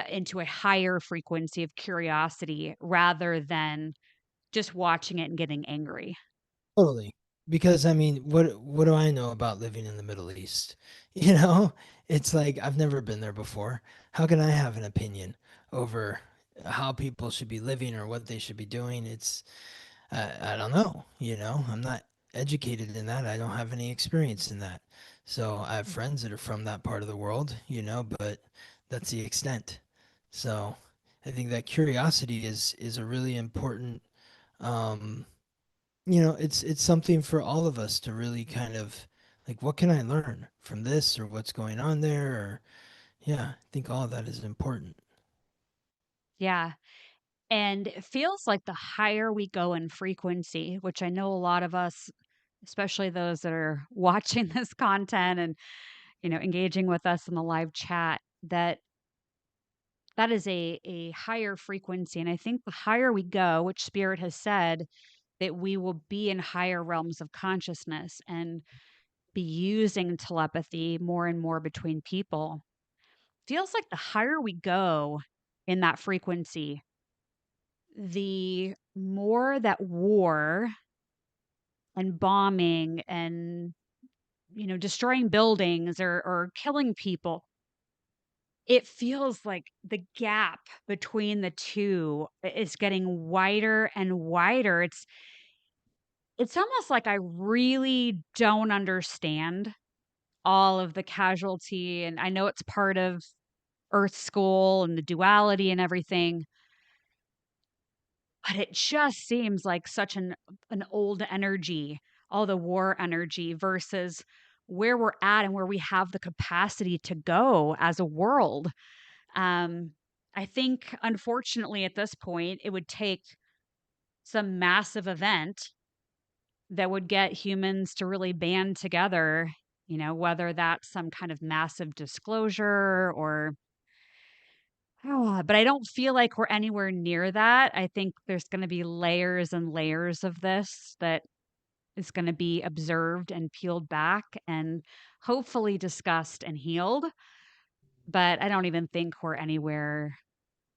into a higher frequency of curiosity rather than just watching it and getting angry. Totally. Because I mean, what do I know about living in the Middle East? You know, it's like I've never been there before. How can I have an opinion over how people should be living or what they should be doing? I don't know. I'm not educated in that. I don't have any experience in that. So I have friends that are from that part of the world, but that's the extent. So I think that curiosity is a really important um it's something for all of us to really kind of like, what can I learn from this or what's going on there? Or, yeah, I think all of that is important. Yeah. And it feels like the higher we go in frequency, which I know a lot of us, especially those that are watching this content and, engaging with us in the live chat, that is a higher frequency. And I think the higher we go, which Spirit has said, that we will be in higher realms of consciousness and be using telepathy more and more between people. Feels like the higher we go in that frequency, the more that war and bombing and destroying buildings or killing people it feels like the gap between the two is getting wider and wider. It's almost like I really don't understand all of the casualty, and I know it's part of Earth School and the duality and everything, but it just seems like such an old energy, all the war energy versus where we're at and where we have the capacity to go as a world. Um, I think, unfortunately, at this point, it would take some massive event that would get humans to really band together, whether that's some kind of massive disclosure or, but I don't feel like we're anywhere near that. I think there's going to be layers and layers of this that is going to be observed and peeled back and hopefully discussed and healed. But I don't even think we're anywhere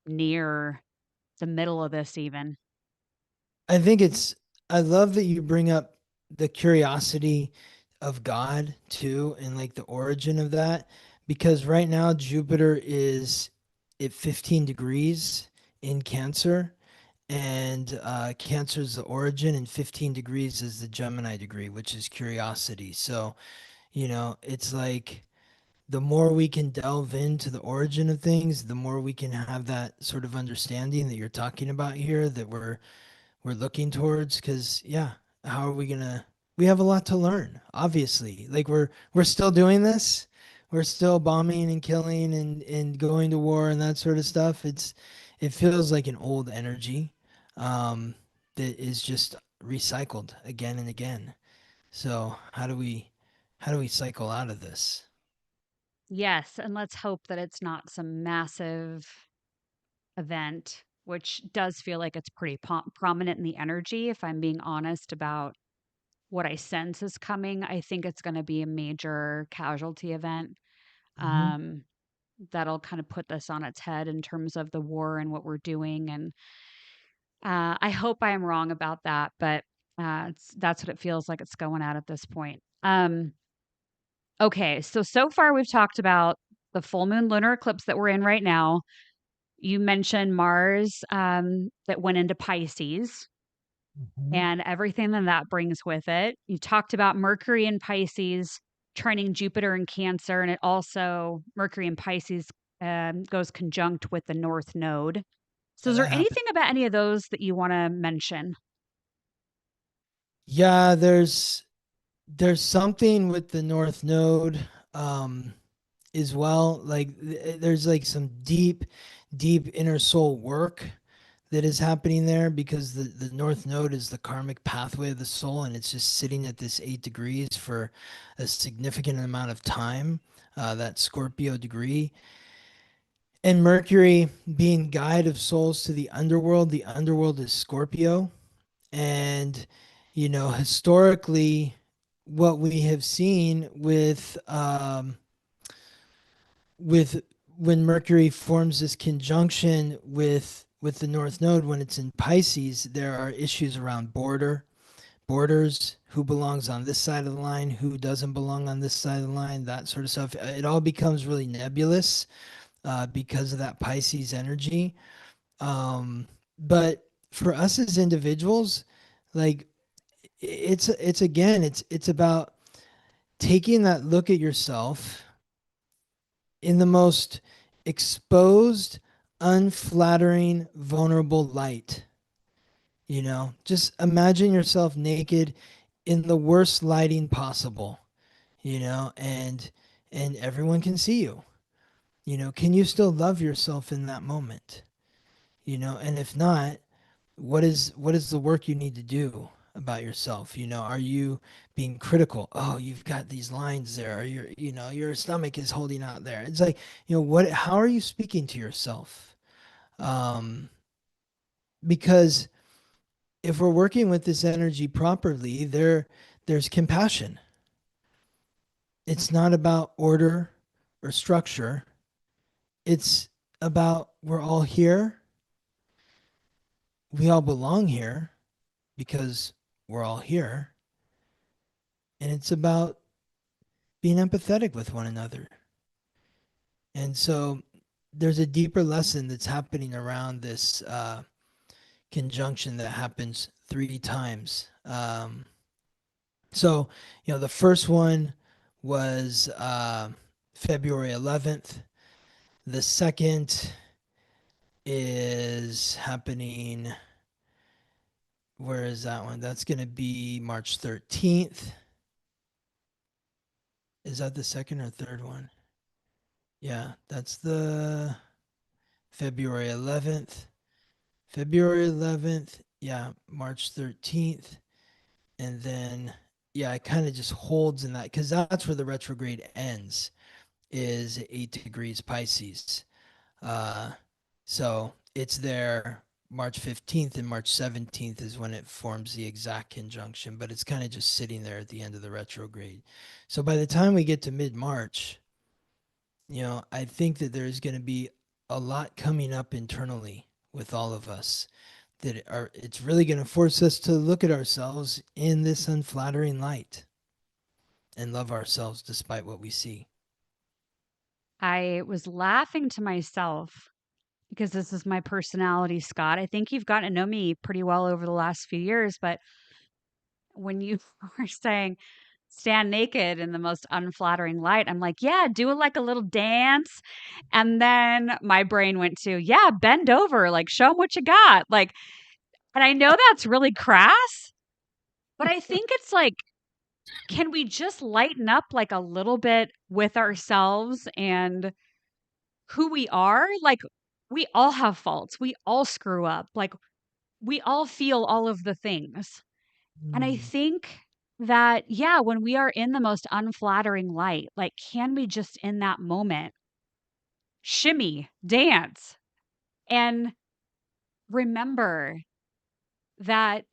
near the middle of this even. I think I love that you bring up the curiosity of God too, and like the origin of that, because right now Jupiter is at 15 degrees in Cancer, and Cancer is the origin, and 15 degrees is the Gemini degree, which is curiosity. So, it's like the more we can delve into the origin of things, the more we can have that sort of understanding that you're talking about here, that we're looking towards. Because yeah, how are we gonna, we have a lot to learn, obviously. Like we're still doing this, we're still bombing and killing and going to war and that sort of stuff. It feels like an old energy, um that is just recycled again and again. So how do we cycle out of this? Yes, and let's hope that it's not some massive event, which does feel like it's pretty prominent in the energy. If I'm being honest about what I sense is coming, I think it's going to be a major casualty event. Hmm. Um, that'll kind of put this on its head in terms of the war and what we're doing. And I hope I am wrong about that, but that's what it feels like it's going at this point. Okay, so far we've talked about the full moon lunar eclipse that we're in right now. You mentioned Mars that went into Pisces Hmm. and everything that brings with it. You talked about Mercury in Pisces trining Jupiter in Cancer, and it also, Mercury in Pisces goes conjunct with the North Node. So, Yeah, is that there happened. anything about any of those that you want to mention? Yeah, there's something with the North Node, um, as well. Like there's like some deep inner soul work that is happening there, because the North Node is the karmic pathway of the soul, and it's just sitting at this 8 degrees for a significant amount of time. That Scorpio degree. And Mercury being guide of souls to the underworld is Scorpio. And historically, what we have seen with when Mercury forms this conjunction with the North Node, when it's in Pisces, there are issues around borders, who belongs on this side of the line, who doesn't belong on this side of the line, that sort of stuff. It all becomes really nebulous, because of that Pisces energy. But for us as individuals, like it's again, it's about taking that look at yourself in the most exposed, unflattering, vulnerable light. Just imagine yourself naked in the worst lighting possible, and everyone can see you. Can you still love yourself in that moment? And if not, what is the work you need to do about yourself? Are you being critical? Oh, you've got these lines there, or your stomach is holding out there. It's like, how are you speaking to yourself? um because if we're working with this energy properly, there's compassion. It's not about order or structure. It's about, we're all here, we all belong here because we're all here. And it's about being empathetic with one another. And so there's a deeper lesson that's happening around this conjunction that happens 3 times. So, the first one was February 11th. The second is happening. Where is that one? That's going to be March 13th. Is that the second or third one? Yeah, that's the February 11th. February 11th. Yeah, March 13th. And then, yeah, it kind of just holds in that because that's where the retrograde ends, is 8 degrees Pisces. Uh, so it's there March 15th and March 17th is when it forms the exact conjunction, but it's kind of just sitting there at the end of the retrograde. So by the time we get to mid-March, I think that there's going to be a lot coming up internally with all of us it's really going to force us to look at ourselves in this unflattering light and love ourselves despite what we see. I was laughing to myself because this is my personality, Scott. I think you've gotten to know me pretty well over the last few years, but when you were saying stand naked in the most unflattering light, I'm like, yeah, do it like a little dance. And then my brain went to, yeah, bend over, like show them what you got. Like, and I know that's really crass, but I think it's like, can we just lighten up like a little bit with ourselves and who we are? Like, we all have faults. We all screw up. Like, we all feel all of the things. And I Mm. think that, yeah, when we are in the most unflattering light, like, can we just in that moment shimmy, dance, and remember that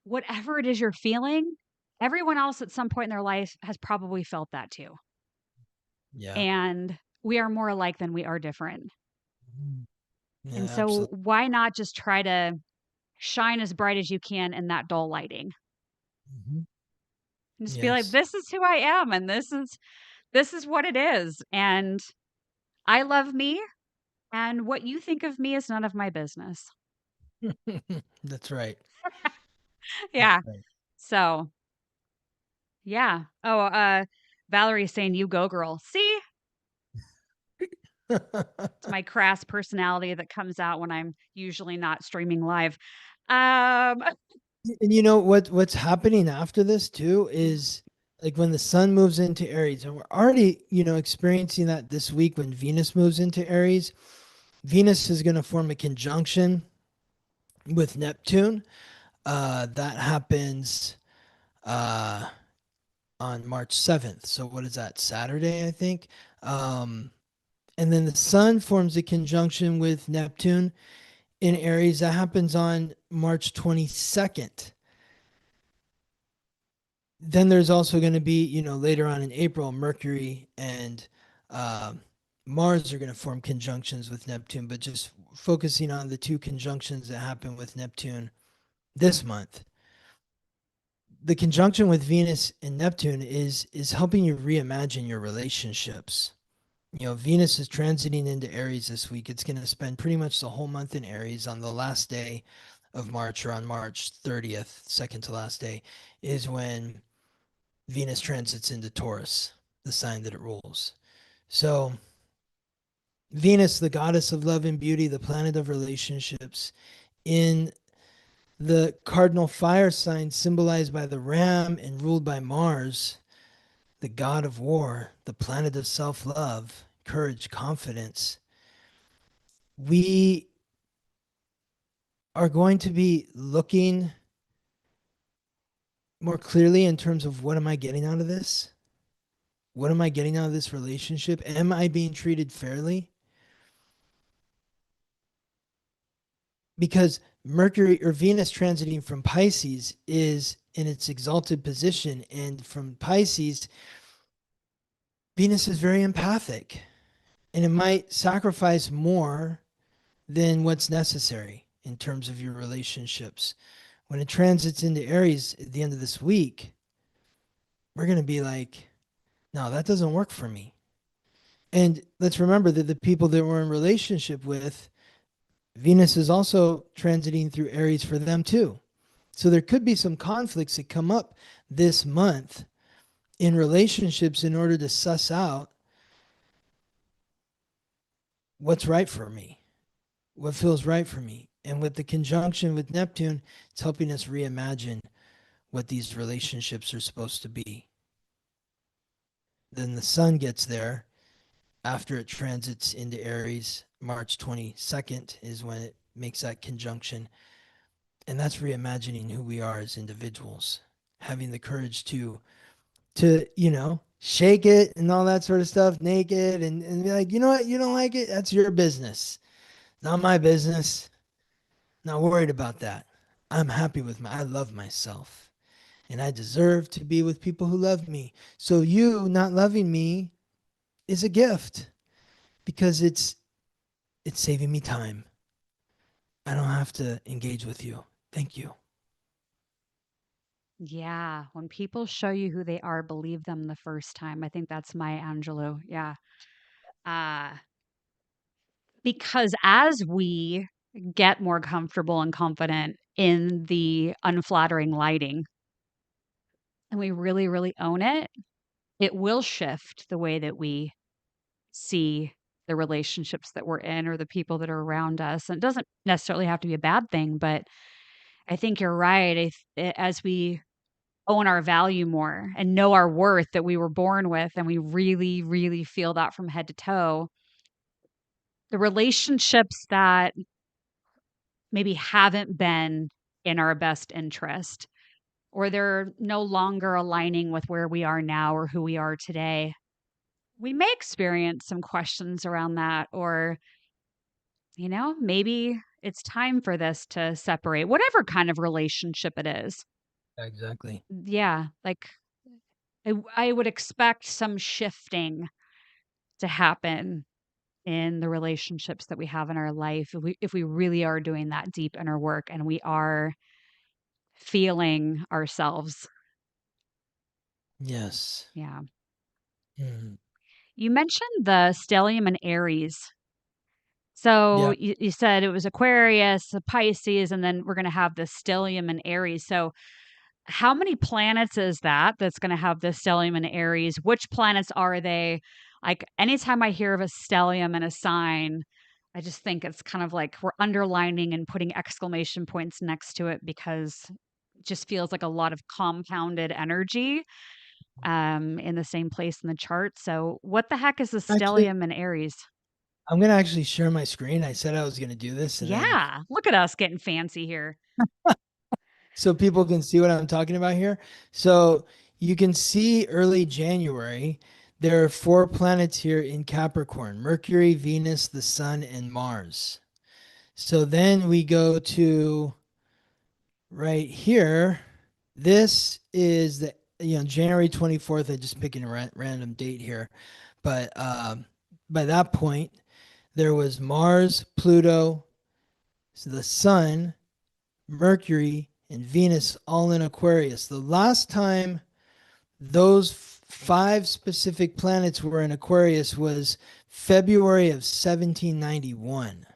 whatever it is you're feeling, everyone else at some point in their life has probably felt that too. Yeah. And we are more alike than we are different. Mm. And Yeah, so, absolutely. why not just try to shine as bright as you can in that dull lighting? Mhm. And just be like, Yes. this is who I am, and this is what it is. And I love me, and what you think of me is none of my business. That's right. That's Yeah. right. So, yeah. Oh, Valerie's saying you go girl. See? It's my crass personality that comes out when I'm usually not streaming live. Um And what's happening after this too is like when the sun moves into Aries, and we're already, experiencing that this week when Venus moves into Aries. Venus is going to form a conjunction with Neptune. That happens uh, on March 7th. So what is that? Saturday, I think. Um, and then the sun forms a conjunction with Neptune in Aries. That happens on March 22nd. Then there's also going to be, later on in April, Mercury and uh, Mars are going to form conjunctions with Neptune, but just focusing on the two conjunctions that happen with Neptune this month. The conjunction with Venus and Neptune is helping you reimagine your relationships. Venus is transiting into Aries this week. It's going to spend pretty much the whole month in Aries. On the last day of March, or on March 30th, second to last day, is when Venus transits into Taurus, the sign that it rules. So, Venus, the goddess of love and beauty, the planet of relationships, in the cardinal fire sign symbolized by the ram and ruled by Mars, the god of war, the planet of self love, courage, confidence. We are going to be looking more clearly in terms of what am I getting out of this? What am I getting out of this relationship? Am I being treated fairly? Because Mercury or Venus transiting from Pisces is in its exalted position. And from Pisces, Venus is very empathic and it might sacrifice more than what's necessary in terms of your relationships. When it transits into Aries at the end of this week, we're going to be like, no, that doesn't work for me. And let's remember that the people that we're in relationship with, Venus is also transiting through Aries for them too. So there could be some conflicts that come up this month in relationships in order to suss out what's right for me, what feels right for me. And with the conjunction with Neptune, it's helping us reimagine what these relationships are supposed to be. Then the sun gets there after it transits into Aries. March 22nd is when it makes that conjunction. And that's reimagining who we are as individuals, having the courage to shake it and all that sort of stuff naked and be like, you know what, you don't like it, that's your business, not my business. Not worried about that. I'm happy with I love myself and I deserve to be with people who love me. So you not loving me is a gift because it's saving me time. I don't have to engage with you. Thank you. Yeah. When people show you who they are, believe them the first time. I think that's Maya Angelou. Yeah. Uh, because as we get more comfortable and confident in the unflattering lighting and we really, really own it, it will shift the way that we see the relationships that we're in or the people that are around us. And it doesn't necessarily have to be a bad thing, but I think you're right. As we own our value more and know our worth that we were born with, and we really, really feel that from head to toe, the relationships that maybe haven't been in our best interest, or they're no longer aligning with where we are now or who we are today, we may experience some questions around that, or, maybe it's time for this to separate, whatever kind of relationship it is. Exactly. Yeah. Like I would expect some shifting to happen in the relationships that we have in our life if we really are doing that deep inner work and we are feeling ourselves. Yes. Yeah. Mm. You mentioned the stellium and Aries. So Yeah. you said it was Aquarius, Pisces, and then we're going to have the stellium and Aries. So how many planets is that's going to have the stellium and Aries? Which planets are they? Like anytime I hear of a stellium and a sign, I just think it's kind of like we're underlining and putting exclamation points next to it because it just feels like a lot of compounded energy in the same place in the chart. So what the heck is the Actually, stellium and Aries? I'm going to actually share my screen. I said I was going to do this and then Yeah, look at us getting fancy here. so people can see what I'm talking about here. So you can see early January, there are 4 planets here in Capricorn: Mercury, Venus, the Sun, and Mars. So then we go to right here. This is the January 24th. I'm just picking a random date here, but by that point, there was Mars, Pluto, so the Sun, Mercury, and Venus all in Aquarius. The last time those 5 specific planets were in Aquarius was February of 1791.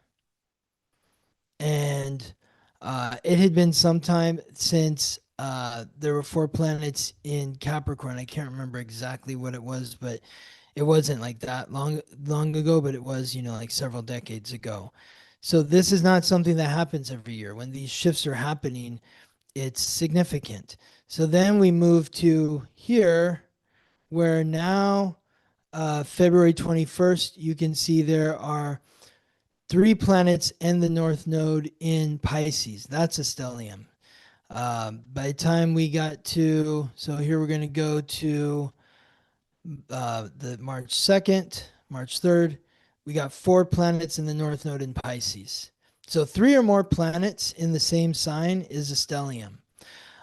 And it had been some time since there were 4 planets in Capricorn. I can't remember exactly what it was, but it wasn't like that long ago, but it was, like several decades ago. So this is not something that happens every year. When these shifts are happening, it's significant. So then we move to here, where now February 21st, you can see there are 3 planets and the North Node in Pisces. That's a stellium. By the time we got to, so here we're going to go to the March 2nd, March 3rd, we got 4 planets in the North Node in Pisces. So 3 or more planets in the same sign is a stellium.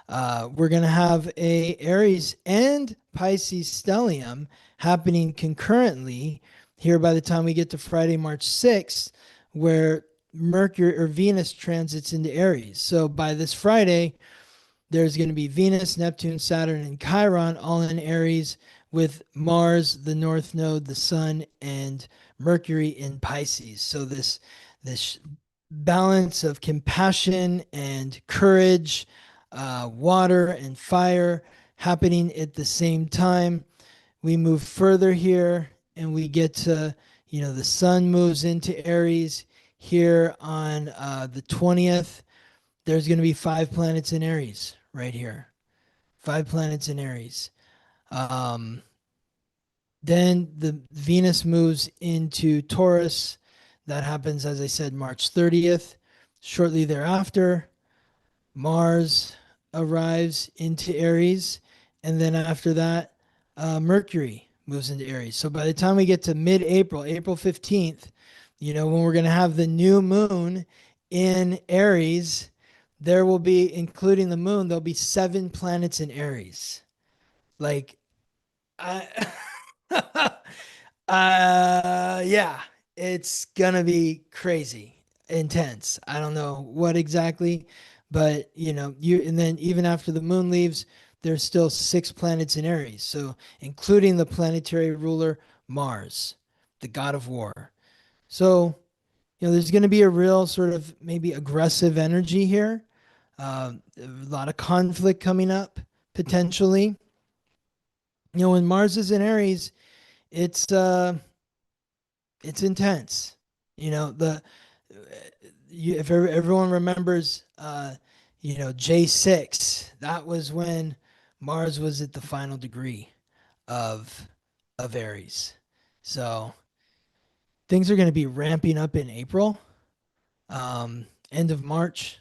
We're going to have a Aries and Pisces stellium happening concurrently here by the time we get to Friday, March 6th, where Mercury or Venus transits into Aries. So by this Friday, there's going to be Venus, Neptune, Saturn, and Chiron all in Aries, with Mars, the North Node, the Sun, and Mercury in Pisces. So this balance of compassion and courage, water and fire happening at the same time. We move further here and we get to, the sun moves into Aries here on the 20th. There's going to be 5 planets in Aries right here. 5 planets in Aries. Um, then the Venus moves into Taurus. That happens, as I said, March 30th. Shortly thereafter, Mars arrives into Aries. And then after that, Mercury moves into Aries. So by the time we get to mid-April, April 15th, when we're going to have the new moon in Aries, there will be, including the moon, there'll be 7 planets in Aries. Like, I, yeah, it's gonna be crazy, intense. I don't know what exactly, but and then even after the moon leaves, there's still 6 planets in Aries. So including the planetary ruler Mars, the god of war. So there's going to be a real sort of maybe aggressive energy here. A lot of conflict coming up potentially. When Mars is in Aries, it's it's intense. The if everyone remembers, J6, that was when Mars was at the final degree of Aries. So things are going to be ramping up in April, end of March,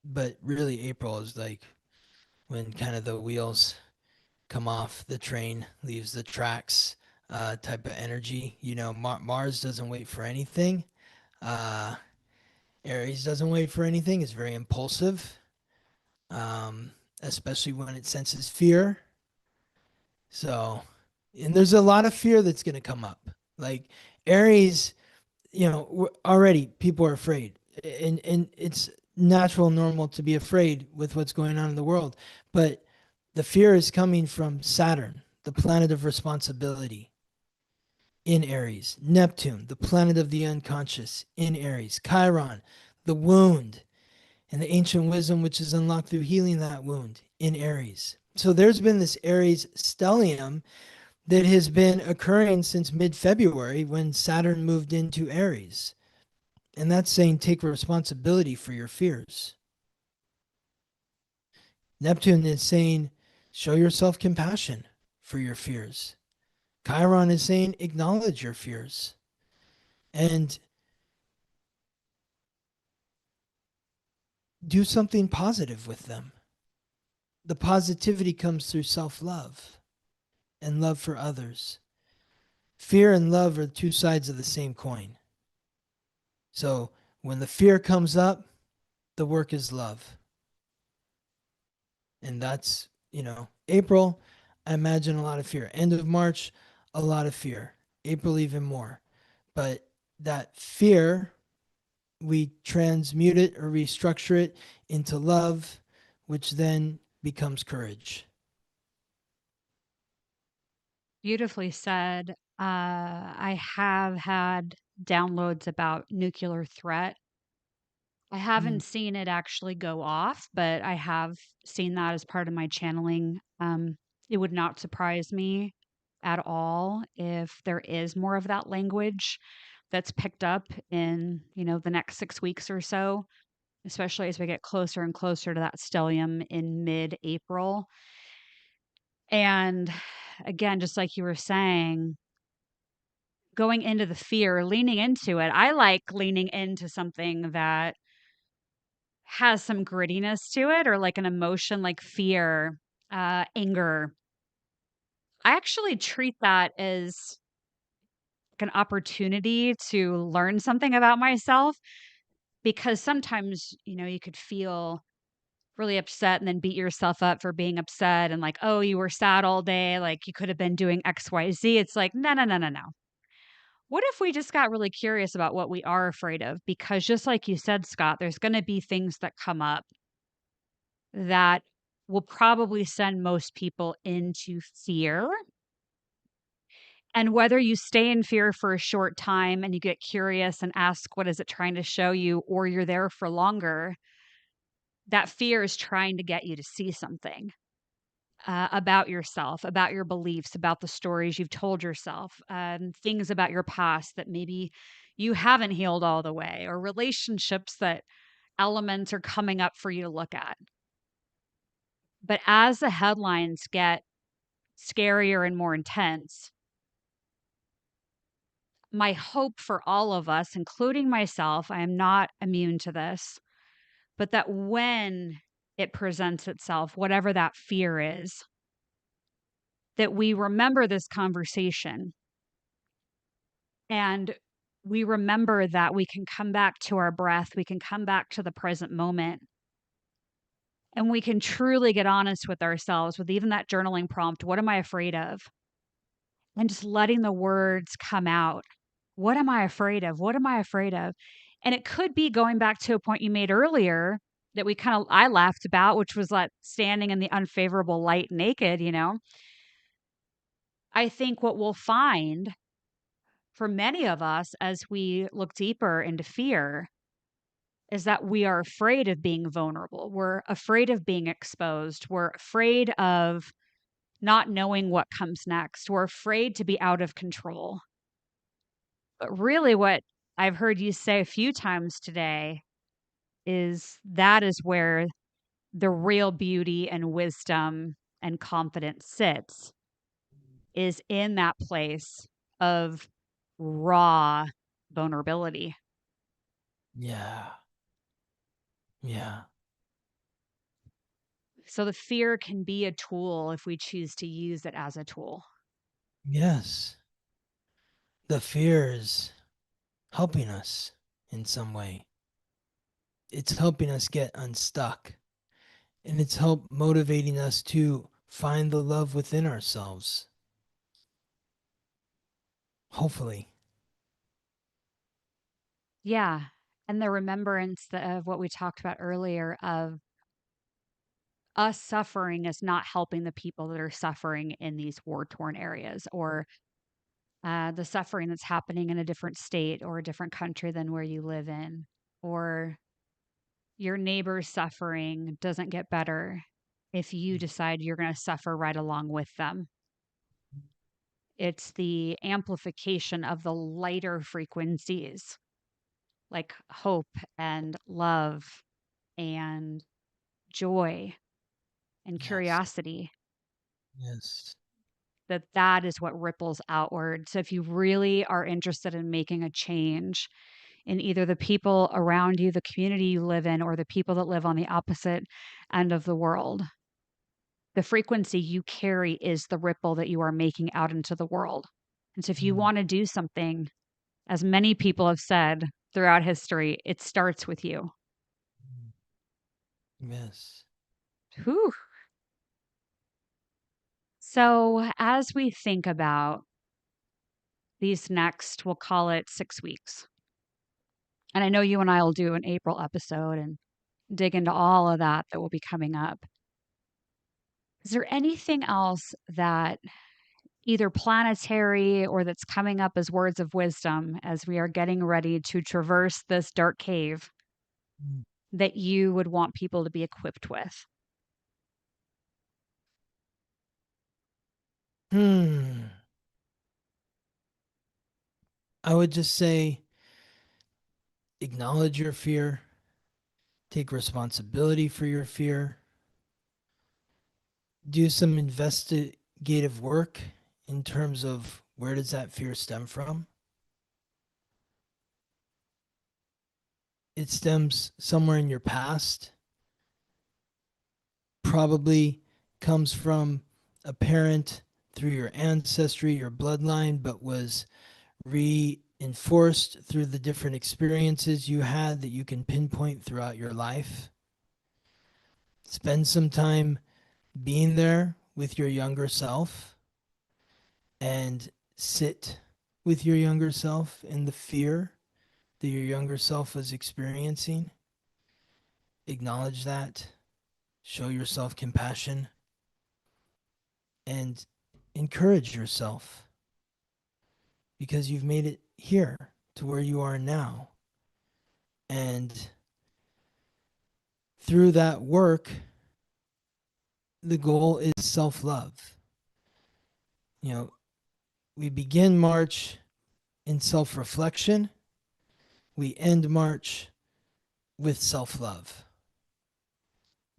but really April is like when kind of the wheels come off, the train leaves the tracks, type of energy. Mars doesn't wait for anything. Uh, Aries doesn't wait for anything. It's very impulsive, um, especially when it senses fear. So, and there's a lot of fear that's going to come up. Like Aries, already people are afraid, and it's natural, normal to be afraid with what's going on in the world. But the fear is coming from Saturn, the planet of responsibility, in Aries. Neptune, the planet of the unconscious, in Aries. Chiron, the wound and the ancient wisdom which is unlocked through healing that wound, in Aries. So there's been this Aries stellium that has been occurring since mid-February when Saturn moved into Aries. And that's saying take responsibility for your fears. Neptune is saying show yourself compassion for your fears. Chiron is saying acknowledge your fears and do something positive with them. The positivity comes through self-love and love for others. Fear and love are 2 sides of the same coin. So when the fear comes up, the work is love. And that's, April, I imagine a lot of fear. End of March, a lot of fear. April, even more. But that fear, we transmute it or restructure it into love, which then becomes courage. Beautifully said. I have had downloads about nuclear threat. I Mm. haven't seen it actually go off, but I have seen that as part of my channeling. It would not surprise me at all if there is more of that language that's picked up in, the next 6 weeks or so, especially as we get closer and closer to that stellium in mid-April. And again, just like you were saying, going into the fear, leaning into it. I like leaning into something that has some grittiness to it or like an emotion like fear, anger. I actually treat that as like an opportunity to learn something about myself because sometimes, you could feel really upset and then beat yourself up for being upset and like, oh, you were sad all day. Like you could have been doing XYZ. It's like, no, no, no, no, no. What if we just got really curious about what we are afraid of? Because just like you said, Scott, there's going to be things that come up that will probably send most people into fear. And whether you stay in fear for a short time and you get curious and ask, what is it trying to show you? Or you're there for longer, that fear is trying to get you to see something about yourself, about your beliefs, about the stories you've told yourself, things about your past that maybe you haven't healed all the way, or relationships that elements are coming up for you to look at. But as the headlines get scarier and more intense, my hope for all of us, including myself, I am not immune to this, but that when it presents itself, whatever that fear is, that we remember this conversation and we remember that we can come back to our breath, we can come back to the present moment, and we can truly get honest with ourselves with even that journaling prompt. What am I afraid of? And just letting the words come out. What am I afraid of? What am I afraid of? And it could be going back to a point you made earlier that I laughed about, which was like standing in the unfavorable light naked, you know. I think what we'll find for many of us as we look deeper into fear is that we are afraid of being vulnerable. We're afraid of being exposed. We're afraid of not knowing what comes next. We're afraid to be out of control. But really, what I've heard you say a few times today is that is where the real beauty and wisdom and confidence sits, is in that place of raw vulnerability. Yeah. Yeah. So the fear can be a tool if we choose to use it as a tool. Yes. The fear is helping us in some way. It's helping us get unstuck. And it's help motivating us to find the love within ourselves. Hopefully. Yeah. And the remembrance of what we talked about earlier of us suffering is not helping the people that are suffering in these war torn areas, or the suffering that's happening in a different state or a different country than where you live in, or your neighbor's suffering doesn't get better if you decide you're going to suffer right along with them. It's the amplification of the lighter frequencies like hope and love and joy and Yes. curiosity, Yes. that is what ripples outward. So if you really are interested in making a change in either the people around you, the community you live in, or the people that live on the opposite end of the world, the frequency you carry is the ripple that you are making out into the world. And so if you Mm. want to do something, as many people have said throughout history, it starts with you. Yes. Whew. So as we think about these next, we'll call it 6 weeks. And I know you and I will do an April episode and dig into all of that will be coming up. Is there anything else that either planetary or that's coming up as words of wisdom as we are getting ready to traverse this dark cave Mm. that you would want people to be equipped with? Hmm. I would just say acknowledge your fear, take responsibility for your fear, do some investigative work in terms of where does that fear stem from. It stems somewhere in your past, probably comes from a parent through your ancestry, your bloodline, but was reinforced through the different experiences you had that you can pinpoint throughout your life. Spend some time being there with your younger self and sit with your younger self in the fear that your younger self was experiencing. Acknowledge that, show yourself compassion, and encourage yourself. because you've made it here to where you are now. And through that work, the goal is self-love. You know, we begin March in self-reflection. We end March with self-love.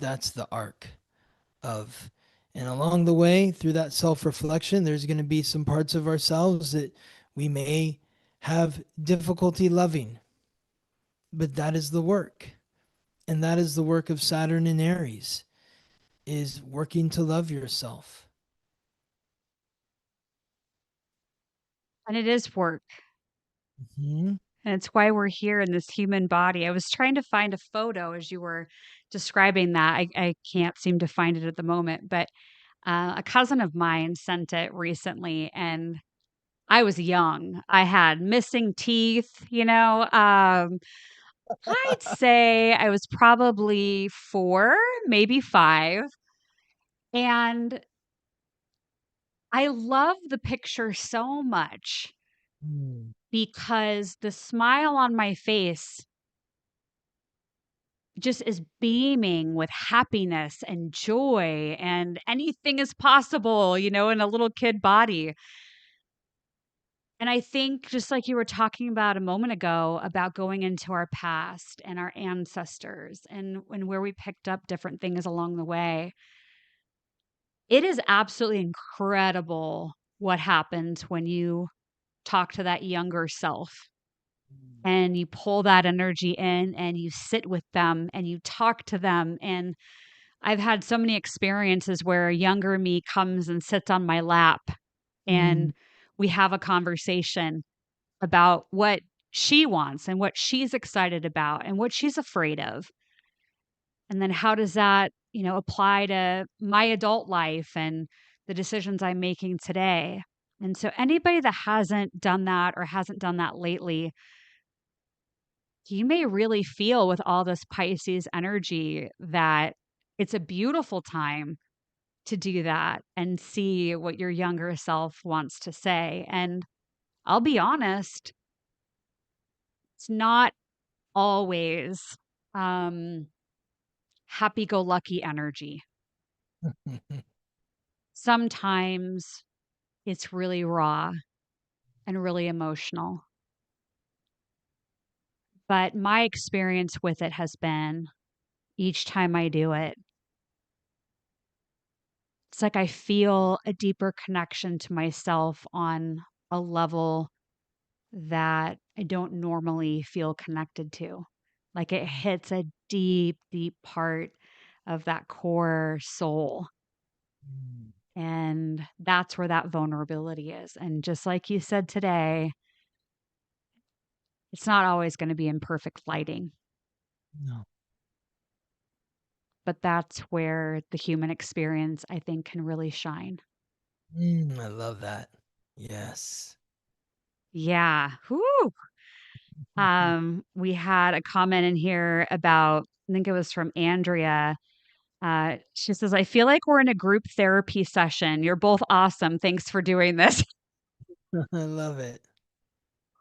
That's the arc of, and along the way through that self-reflection, there's going to be some parts of ourselves that we may have difficulty loving, but that is the work. And that is the work of Saturn in Aries, is working to love yourself. And it is work. Mm-hmm. And it's why we're here in this human body. I was trying to find a photo as you were describing that. I can't seem to find it at the moment, but a cousin of mine sent it recently, and I was young. I had missing teeth, you know. I'd say I was probably 4, maybe 5. And I love the picture so much Mm-hmm. because the smile on my face just is beaming with happiness and joy, and anything is possible, you know, in a little kid body. And I think, just like you were talking about a moment ago, about going into our past and our ancestors and where we picked up different things along the way, it is absolutely incredible what happens when you talk to that younger self and you pull that energy in and you sit with them and you talk to them. And I've had so many experiences where a younger me comes and sits on my lap and we have a conversation about what she wants and what she's excited about and what she's afraid of. And then how does that, you know, apply to my adult life and the decisions I'm making today? And so anybody that hasn't done that or hasn't done that lately, you may really feel with all this Pisces energy that it's a beautiful time to do that and see what your younger self wants to say. And I'll be honest, it's not always um, happy go lucky energy. Sometimes it's really raw and really emotional. But my experience with it has been each time I do it, it's like I feel a deeper connection to myself on a level that I don't normally feel connected to. Like it hits a deep, deep part of that core soul. And that's where that vulnerability is. And just like you said today, it's not always going to be in perfect lighting, No. but that's where the human experience, I think, can really shine. I love that. Yes. Yeah. Whoo. We had a comment in here about, I think it was from Andrea. She says, I feel like we're in a group therapy session. You're both awesome. Thanks for doing this. I love it.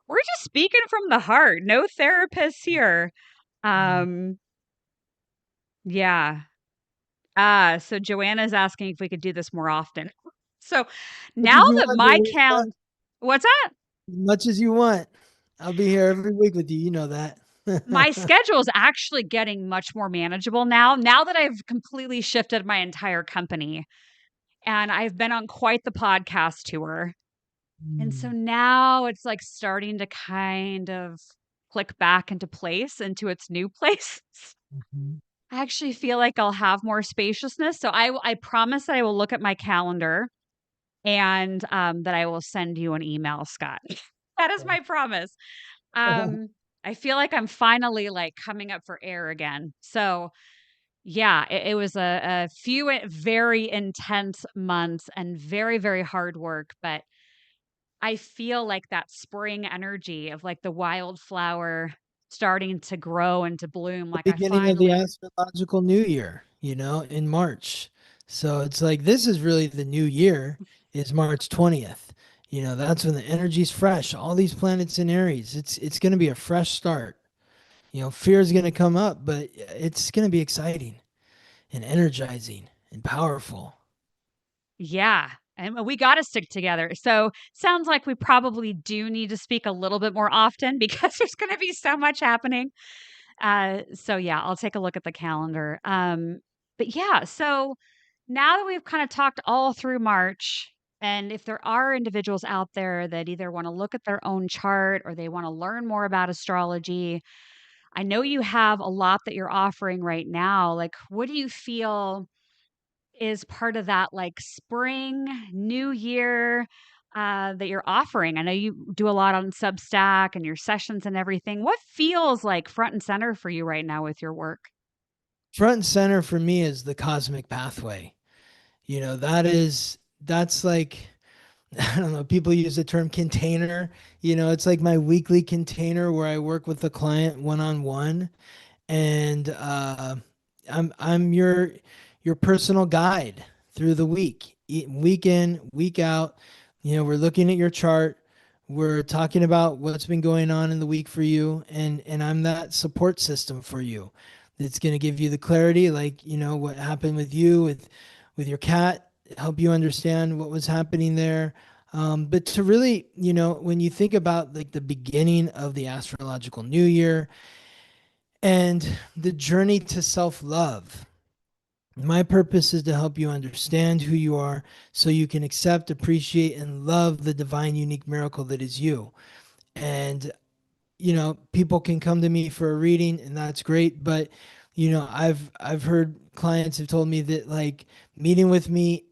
We're just speaking from the heart. No therapists here. Mm. Um, yeah. So Joanna's asking if we could do this more often. So Much now as you that want, my Dallisa. calendar, what's that? As much as you want. I'll be here every week with you. You know that. My schedule is actually getting much more manageable now that I've completely shifted my entire company and I've been on quite the podcast tour. And so Mm. now it's like starting to kind of click back into place, into its new place. Mhm. I actually feel like I'll have more spaciousness. So I promise that I will look at my calendar and that I will send you an email, Scott. That is my promise. Um, I feel like I'm finally like coming up for air again. So yeah, it was a few very intense months and very, very hard work, but I feel like that spring energy of like the wildflower starting to grow and to bloom. The Like I beginning of the finally, astrological new year, in March. So it's like this is really the new year is March 20th. That's when the energy's fresh. All these planets in Aries, it's going to be a fresh start. Fear is going to come up, but it's going to be exciting and energizing and powerful. Yeah. And we got to stick together. So sounds like we probably do need to speak a little bit more often because there's going to be so much happening. So yeah, I'll take a look at the calendar. But yeah, so now that we've kind of talked all through March, and if there are individuals out there that either want to look at their own chart or they want to learn more about astrology, I know you have a lot that you're offering right now. Like, what do you feel is part of that, like, spring, new year, that you're offering? I know you do a lot on Substack and your sessions and everything. What feels like front and center for you right now with your work? Front and center for me is the cosmic pathway. That's like, I don't know, people use the term container. It's like my weekly container where I work with the client one on one, and I'm your personal guide through the week, week in, week out. We're looking at your chart. We're talking about what's been going on in the week for you, and I'm that support system for you. It's going to give you the clarity, like what happened with you with your cat, help you understand what was happening there. But to really, when you think about like the beginning of the astrological new year and the journey to self love, my purpose is to help you understand who you are so you can accept, appreciate, and love the divine, unique miracle that is you. And people can come to me for a reading and that's great, but I've heard clients have told me that like meeting with me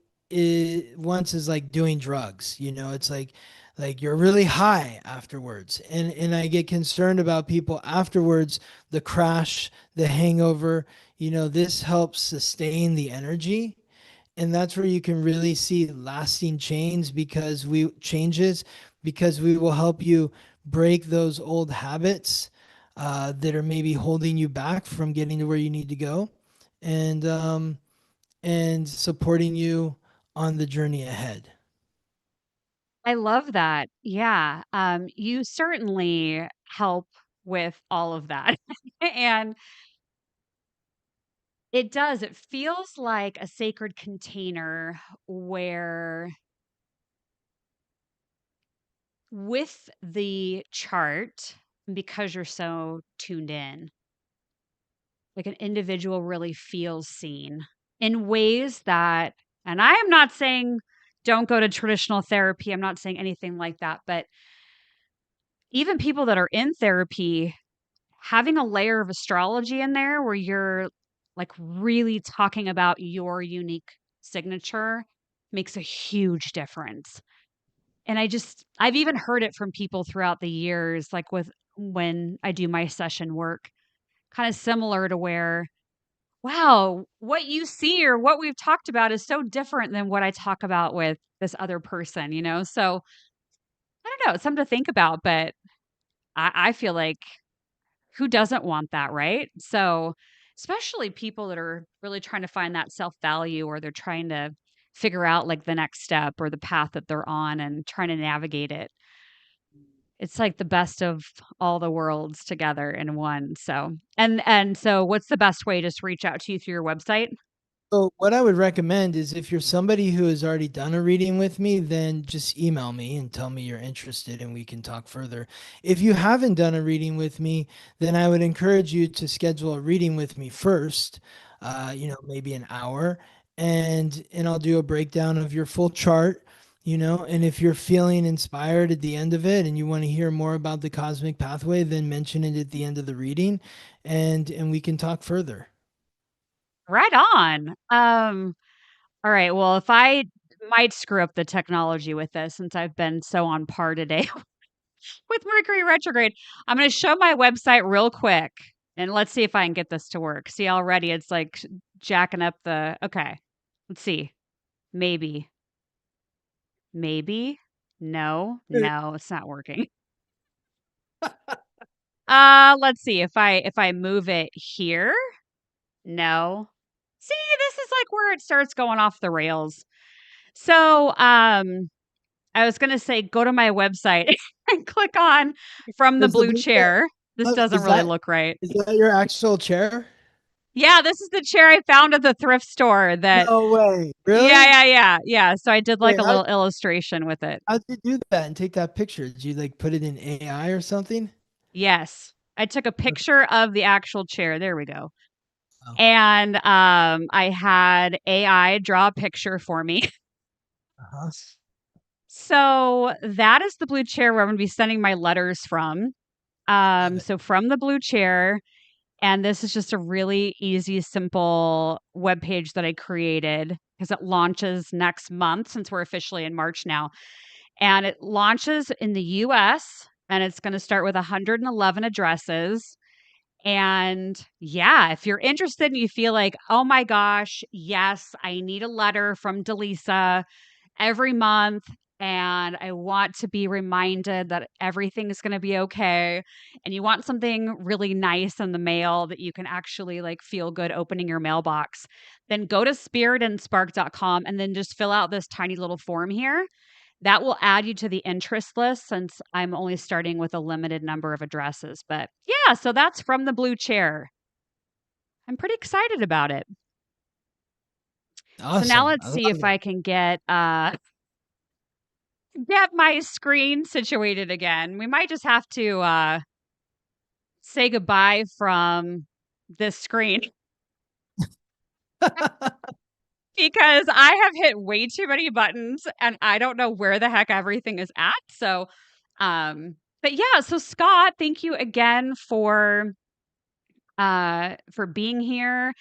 once is like doing drugs. It's like you're really high afterwards, and I get concerned about people afterwards, the crash, the hangover. This helps sustain the energy, and that's where you can really see lasting changes because we will help you break those old habits that are maybe holding you back from getting to where you need to go, and supporting you on the journey ahead. I love that. Yeah. You certainly help with all of that. And it does. It feels like a sacred container where, with the chart, because you're so tuned in, like, an individual really feels seen in ways that, and I am not saying don't go to traditional therapy. I'm not saying anything like that. But even people that are in therapy, having a layer of astrology in there where you're like really talking about your unique signature makes a huge difference. And I've even heard it from people throughout the years, like with when I do my session work, kind of similar to where, wow, what you see or what we've talked about is so different than what I talk about with this other person. So I don't know, it's something to think about, but I feel like, who doesn't want that, right? So, especially people that are really trying to find that self value, or they're trying to figure out like the next step or the path that they're on and trying to navigate it. It's like the best of all the worlds together in one. So, and so what's the best way? Just reach out to you through your website? So what I would recommend is if you're somebody who has already done a reading with me, then just email me and tell me you're interested and we can talk further. If you haven't done a reading with me, then I would encourage you to schedule a reading with me first, maybe an hour, and I'll do a breakdown of your full chart, and if you're feeling inspired at the end of it and you want to hear more about the cosmic pathway, then mention it at the end of the reading and we can talk further. Right on. All right. Well, if I might screw up the technology with this, since I've been so on par today with Mercury retrograde, I'm going to show my website real quick and let's see if I can get this to work. See, already it's like jacking up the. Okay. Let's see. Maybe. Maybe. No, no, it's not working. Let's see if I move it here. No. See, this is like where it starts going off the rails. So, I was going to say, go to my website and click on from the Does the blue blue chair, chair. This doesn't is really that look right. your actual chair? Yeah, this is the chair I found at the thrift store that, No way. yeah, Really? yeah, yeah. Yeah. So I did like Wait, a little illustration with it. how'd you do that and take that picture? Did you like put it in AI or something? Yes. I took a picture of the actual chair. There we go. Oh, And I had AI draw a picture for me. uh-huh. So that is the blue chair where I'm going to be sending my letters from. Love it. So from the blue chair, and this is just a really easy, simple web page that I created because it launches next month since we're officially in March now. And it launches in the US and it's going to start with 111 addresses. And yeah, if you're interested and you feel like, oh my gosh, yes, I need a letter from Dallisa every month and I want to be reminded that everything is going to be okay and you want something really nice in the mail that you can actually like feel good opening your mailbox, then go to spiritandspark.com and then just fill out this tiny little form here. That will add you to the interest list since I'm only starting with a limited number of addresses. But yeah, so that's from the blue chair. I'm pretty excited about it. So now Awesome. let's I see love if I it. can get my screen situated again. We might just have to say goodbye from this screen because I have hit way too many buttons and I don't know where the heck everything is at. So but yeah, so Scott, thank you again for being here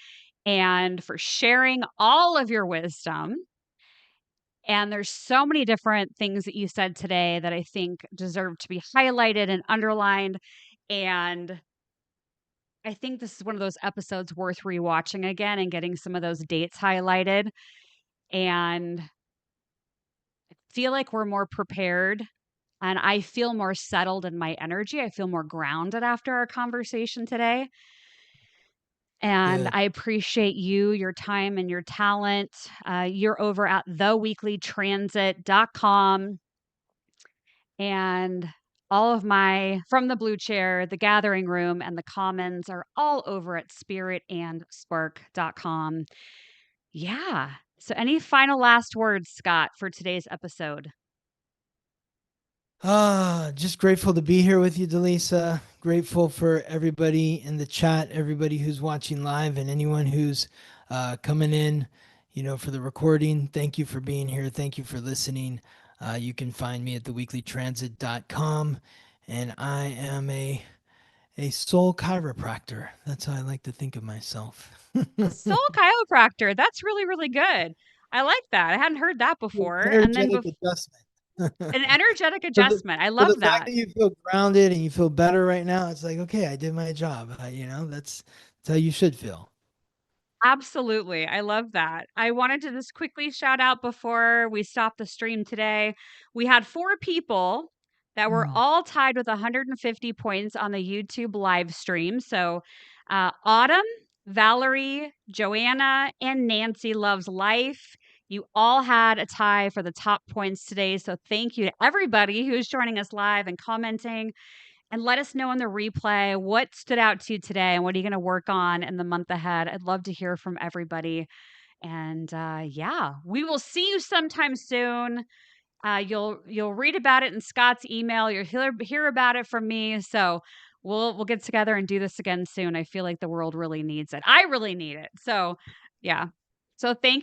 and for sharing all of your wisdom. And there's so many different things that you said today that I think deserve to be highlighted and underlined. And I think this is one of those episodes worth rewatching again and getting some of those dates highlighted. And I feel like we're more prepared and I feel more settled in my energy. I feel more grounded after our conversation today. And Good. I appreciate you, your time, and your talent. You're over at theweeklytransit.com. And all of my from the blue chair, the gathering room, and the commons are all over at spiritandspark.com. Yeah. So, any final last words, Scott, for today's episode? Just grateful to be here with you, Delisa. Grateful for everybody in the chat, everybody who's watching live, and anyone who's coming in, for the recording. Thank you for being here. Thank you for listening. You can find me at theweeklytransit.com, and I am a soul chiropractor. That's how I like to think of myself. A soul chiropractor. That's really, really good. I like that. I hadn't heard that before. And then Energetic adjustment. an energetic For the adjustment. I for the love fact that. that you feel grounded and you feel better right now, it's like, okay, I did my job. That's how you should feel. Absolutely. I love that. I wanted to just quickly shout out before we stop the stream today. We had 4 people that were Mm. all tied with 150 points on the YouTube live stream. So, Autumn, Valerie, Joanna, and Nancy Loves Life. You all had a tie for the top points today. So, thank you to everybody who's joining us live and commenting. And let us know in the replay what stood out to you today and what are you going to work on in the month ahead. I'd love to hear from everybody. And yeah, we will see you sometime soon. You'll read about it in Scott's email. You'll hear about it from me. So we'll get together and do this again soon. I feel like the world really needs it. I really need it. So yeah. So thank